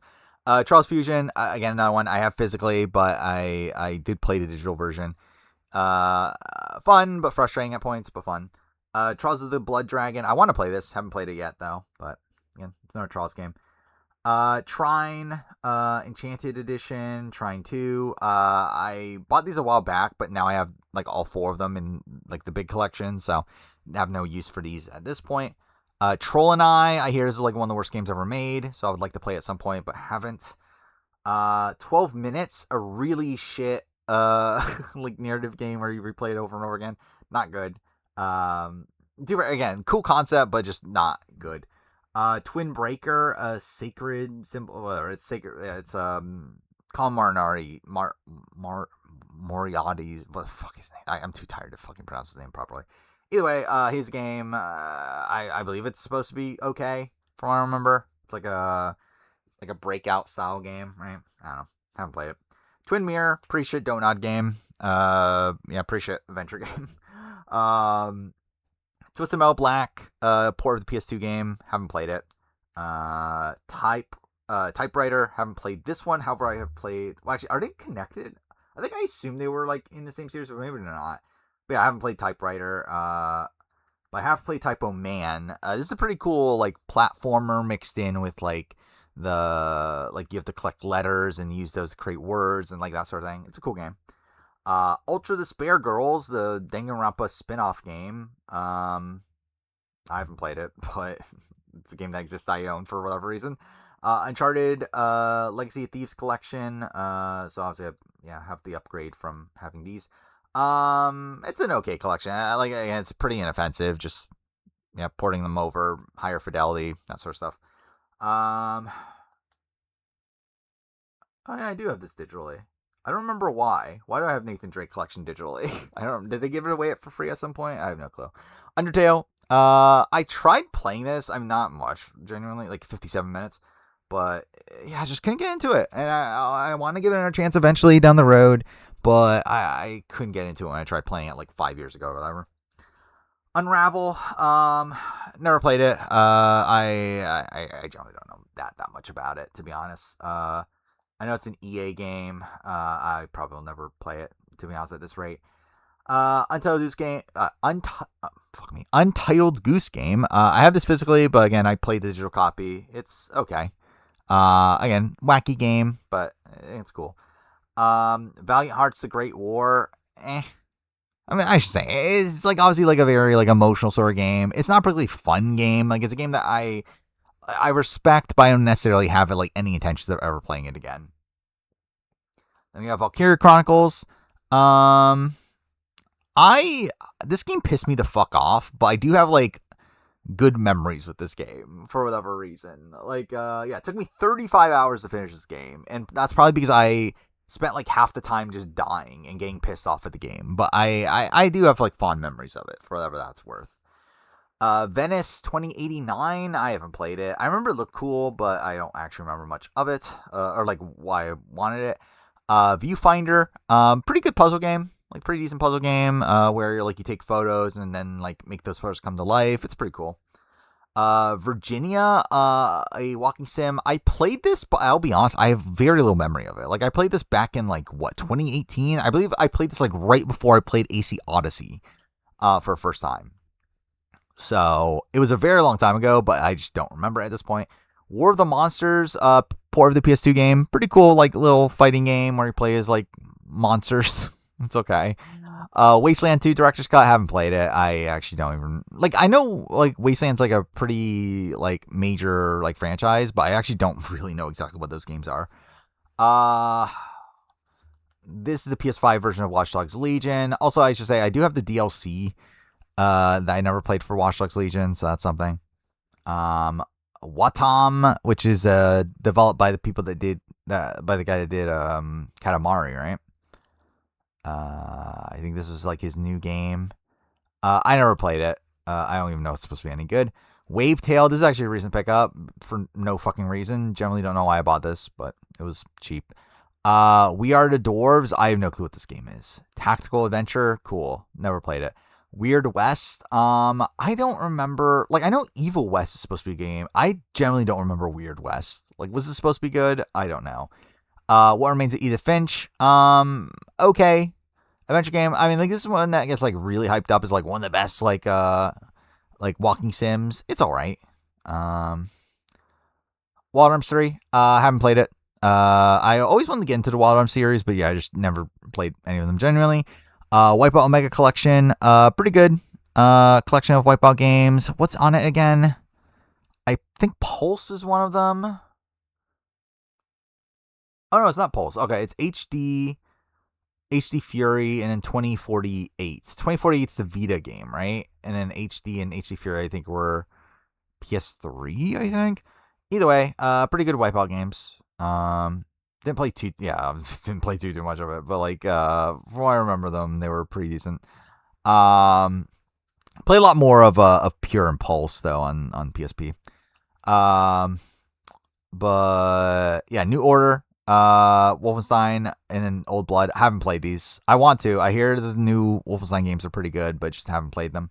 Charles Fusion, again, another one I have physically, but I did play the digital version. Fun, but frustrating at points, but fun. Trials of the Blood Dragon. I want to play this. Haven't played it yet, though, but again, it's another Trials game. Trine, Enchanted Edition, Trine 2. I bought these a while back, but now I have like all 4 of them in like the big collection, so I have no use for these at this point. Troll and I hear this is like one of the worst games ever made, so I would like to play at some point, but haven't. 12 Minutes, a really shit like narrative game where you replay it over and over again. Not good. Again, cool concept, but just not good. Twin Breaker, a sacred symbol, or it's sacred. It's Colin Moriarty's. What the fuck is his name? I'm too tired to fucking pronounce his name properly. Either way, his game, I believe it's supposed to be okay, from what I remember. It's like a breakout style game, right? I don't know. Haven't played it. Twin Mirror, pretty shit donut game. Yeah, pretty shit adventure game. um, Twisted Metal Black, port of the PS2 game. Haven't played it. Typewriter. Haven't played this one. However, I have played. Well, actually, are they connected? I think I assumed they were like in the same series, but maybe they're not. But yeah, I haven't played Typewriter. But I have played Typo Man. This is a pretty cool like platformer mixed in with like the like you have to collect letters and use those to create words and like that sort of thing. It's a cool game. Ultra Despair Girls, the Danganronpa spin-off game. I haven't played it, but it's a game that exists I own for whatever reason. Uncharted Legacy of Thieves collection. So obviously, have the upgrade from having these. It's an okay collection. Like again, it's pretty inoffensive. Just porting them over, higher fidelity, that sort of stuff. Oh yeah, I do have this digitally. I don't remember why. Why do I have Nathan Drake collection digitally? I don't. Did they give it away for free at some point? I have no clue. Undertale. I tried playing this. I'm not much, genuinely, like 57 minutes. But yeah, I just couldn't get into it, and I want to give it another chance eventually down the road. But I couldn't get into it when I tried playing it like 5 years ago or whatever. Unravel. Never played it. I generally don't know that much about it, to be honest. I know it's an EA game. I probably will never play it, to be honest, at this rate. Untitled Goose Game. Untitled Goose Game. I have this physically, but again, I played the digital copy. It's okay. Again, wacky game, but it's cool. Valiant Hearts: The Great War. I mean, I should say it's like obviously like a very like emotional sort of game. It's not a particularly fun game. Like it's a game that I respect, but I don't necessarily have like any intentions of ever playing it again. Then we have Valkyria Chronicles. This game pissed me the fuck off, but I do have like good memories with this game for whatever reason. Like, it took me 35 hours to finish this game, and that's probably because I spent like half the time just dying and getting pissed off at the game. But I do have like fond memories of it for whatever that's worth. Venice 2089. I haven't played it. I remember it looked cool, but I don't actually remember much of it, or like why I wanted it. Viewfinder. Pretty good puzzle game. Like pretty decent puzzle game. Where you're like you take photos and then like make those photos come to life. It's pretty cool. Virginia, a walking sim. I played this, but I'll be honest, I have very little memory of it. Like I played this back in like 2018. I believe I played this like right before I played AC Odyssey, for the first time. So it was a very long time ago, but I just don't remember at this point. War of the Monsters, port of the PS2 game. Pretty cool, like little fighting game where you play as like monsters. It's okay. Wasteland 2 Director's Cut. Haven't played it. I actually don't even like. I know like Wasteland's like a pretty like major like franchise, but I actually don't really know exactly what those games are. This is the PS5 version of Watch Dogs Legion. Also, I should say I do have the DLC that I never played for Watch Dogs Legion, so that's something. Watam, which is developed by the people that did by the guy that did Katamari, right? I think this was like his new game. I never played it. I don't even know if it's supposed to be any good. Wavetail, this is actually a recent pickup for no fucking reason. Generally don't know why I bought this, but it was cheap. We Are the Dwarves. I have no clue what this game is. Tactical adventure, cool. Never played it. Weird West. I don't remember. Like, I know Evil West is supposed to be a game. I generally don't remember Weird West. Like, was this supposed to be good? I don't know. What Remains of Edith Finch. Okay. Adventure game. I mean, like, this is one that gets like really hyped up as like one of the best like walking sims. It's all right. Wild Arms 3. Haven't played it. I always wanted to get into the Wild Arms series, but yeah, I just never played any of them genuinely. Wipeout Omega Collection. Pretty good. Collection of Wipeout games. What's on it again? I think Pulse is one of them. Oh no, it's not Pulse. Okay, it's HD Fury, and then 2048. 2048 is the Vita game, right? And then HD and HD Fury, I think, were PS3, I think. Either way, pretty good Wipeout games. Didn't play too much of it, but like, from what I remember them, they were pretty decent. Played a lot more of Pure and Pulse, though, on PSP. But yeah, New Order. Wolfenstein and then Old Blood. I haven't played these. I want to. I hear the new Wolfenstein games are pretty good, but just haven't played them.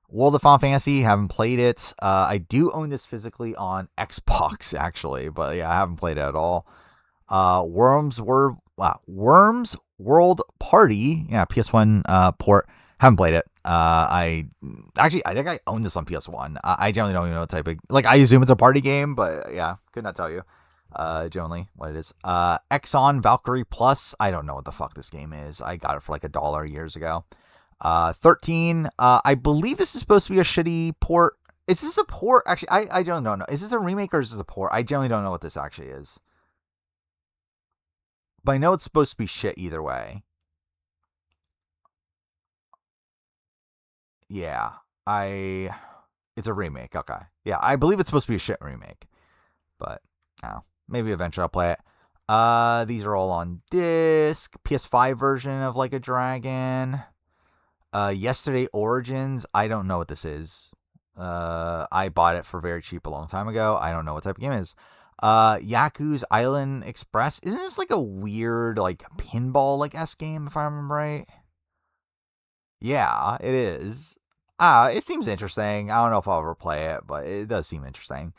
World of Final Fantasy, haven't played it. I do own this physically on Xbox, actually, but yeah, I haven't played it at all. Worms World Party, yeah, PS1 port. Haven't played it. I think I own this on PS1. I generally don't even know what type of, like, I assume it's a party game, but yeah, could not tell you. Generally what it is. Exxon Valkyrie Plus. I don't know what the fuck this game is. I got it for like $1 years ago. 13. I believe this is supposed to be a shitty port. Is this a port? Actually, I don't know. Is this a remake or is this a port? I generally don't know what this actually is. But I know it's supposed to be shit either way. Yeah. It's a remake. Okay. Yeah, I believe it's supposed to be a shit remake. But, maybe eventually I'll play it. These are all on disc. PS5 version of Like a Dragon. Yesterday Origins. I don't know what this is. I bought it for very cheap a long time ago. I don't know what type of game it is. Yaku's Island Express. Isn't this like a weird, like, pinball, like, S game, if I remember right? Yeah, it is. It seems interesting. I don't know if I'll ever play it, but it does seem interesting.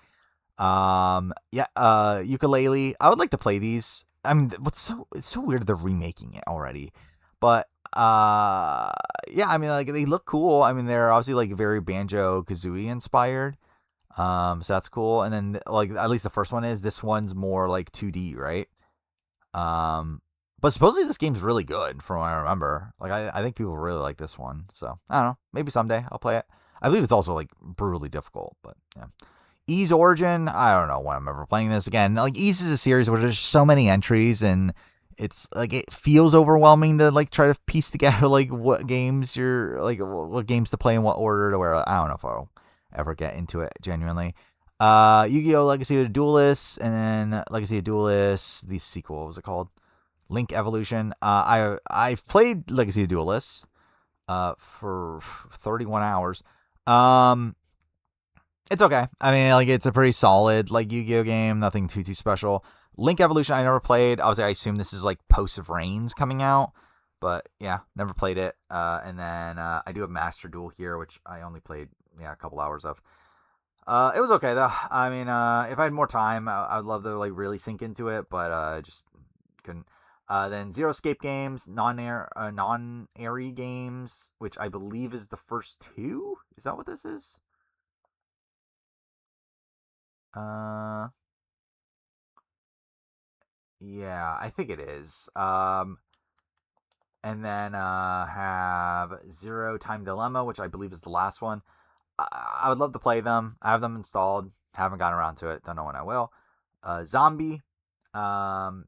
Yeah, Ukulele. I would like to play these. I mean, it's so weird they're remaking it already. But yeah, I mean, like, they look cool. I mean, they're obviously like very Banjo-Kazooie inspired. So that's cool. And then, like, at least the first one is. This one's more like 2D, right? Um, but supposedly this game's really good from what I remember. Like, I think people really like this one. So I don't know. Maybe someday I'll play it. I believe it's also like brutally difficult, but yeah. Ys Origin, I don't know when I'm ever playing this again. Like, Ys is a series where there's so many entries and it's like it feels overwhelming to like try to piece together like what games you're like what games to play in what order to where I don't know if I'll ever get into it genuinely. Yu-Gi-Oh! Legacy of the Duelists, and then Legacy of Duelists, the sequel, what was it called? Link Evolution. I've played Legacy of Duelists for 31 hours. It's okay. I mean, like, it's a pretty solid like Yu-Gi-Oh game. Nothing too special. Link Evolution I never played. Obviously, I assume this is like post of Reigns coming out, but yeah, never played it. And then I do have Master Duel here, which I only played a couple hours of. It was okay though. I mean, if I had more time, I'd love to like really sink into it, but just couldn't. Then Zero Escape games, non-airy games, which I believe is the first two. Is that what this is? Uh, yeah, I think it is. And then have Zero Time Dilemma, which I believe is the last one. I would love to play them. I have them installed. Haven't gotten around to it. Don't know when I will. Zombie, um,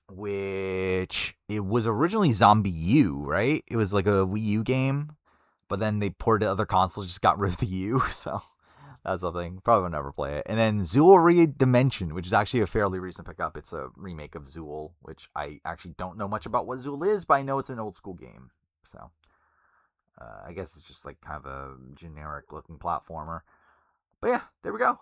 which it was originally Zombie U, right? It was like a Wii U game, but then they ported to other consoles, just got rid of the U, so that's something. Probably will never play it. And then Zool Redimension, which is actually a fairly recent pickup. It's a remake of Zool, which I actually don't know much about what Zool is, but I know it's an old school game. So I guess it's just like kind of a generic looking platformer. But yeah, there we go.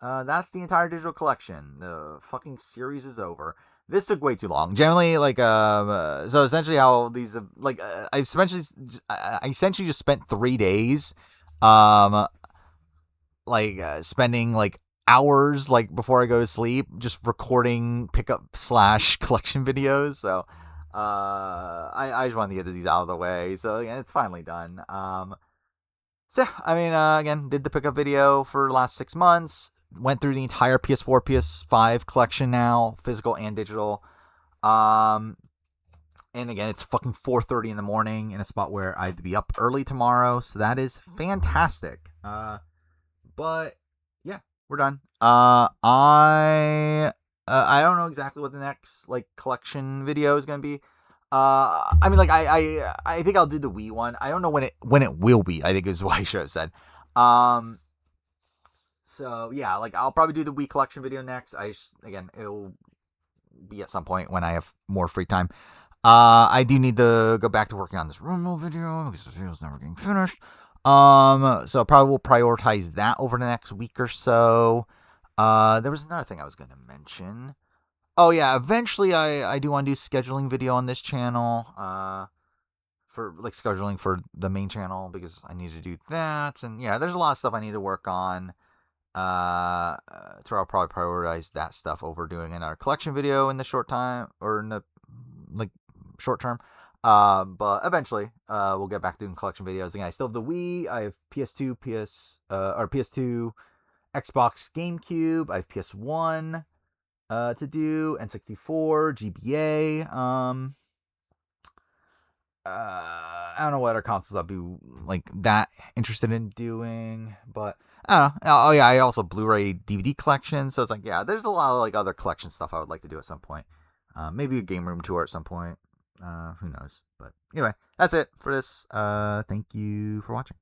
That's the entire digital collection. The fucking series is over. This took way too long. Generally, like, so essentially, how these, like, I essentially just spent 3 days, um, like, spending like hours, like, before I go to sleep, just recording pickup / collection videos. So, I just wanted to get these out of the way. So yeah, it's finally done. So yeah, I mean, again, did the pickup video for the last 6 months. Went through the entire PS4, PS5 collection now, physical and digital. And again, it's fucking 4:30 in the morning in a spot where I have to be up early tomorrow, so that is fantastic. But yeah, we're done. I don't know exactly what the next like collection video is gonna be. I mean, like, I think I'll do the Wii one. I don't know when it will be. I think is what I should have said. So yeah, like, I'll probably do the Wii collection video next. Again, it'll be at some point when I have more free time. I do need to go back to working on this Rumble video because the video's never getting finished. So probably will prioritize that over the next week or so. There was another thing I was going to mention. Oh yeah, eventually I do want to do scheduling video on this channel. For like scheduling for the main channel because I need to do that, and yeah, there's a lot of stuff I need to work on. So I'll probably prioritize that stuff over doing another collection video in the short time or in the like short term. But eventually, we'll get back doing collection videos again. I still have the Wii. I have PS2, PS2, Xbox, GameCube. I have PS1 to do, N64, GBA. I don't know what other consoles I'll be like that interested in doing, but I don't know. Oh yeah, I also Blu-ray DVD collection, so it's like yeah, there's a lot of like other collection stuff I would like to do at some point. Maybe a game room tour at some point. Who knows? But anyway, that's it for this. Thank you for watching.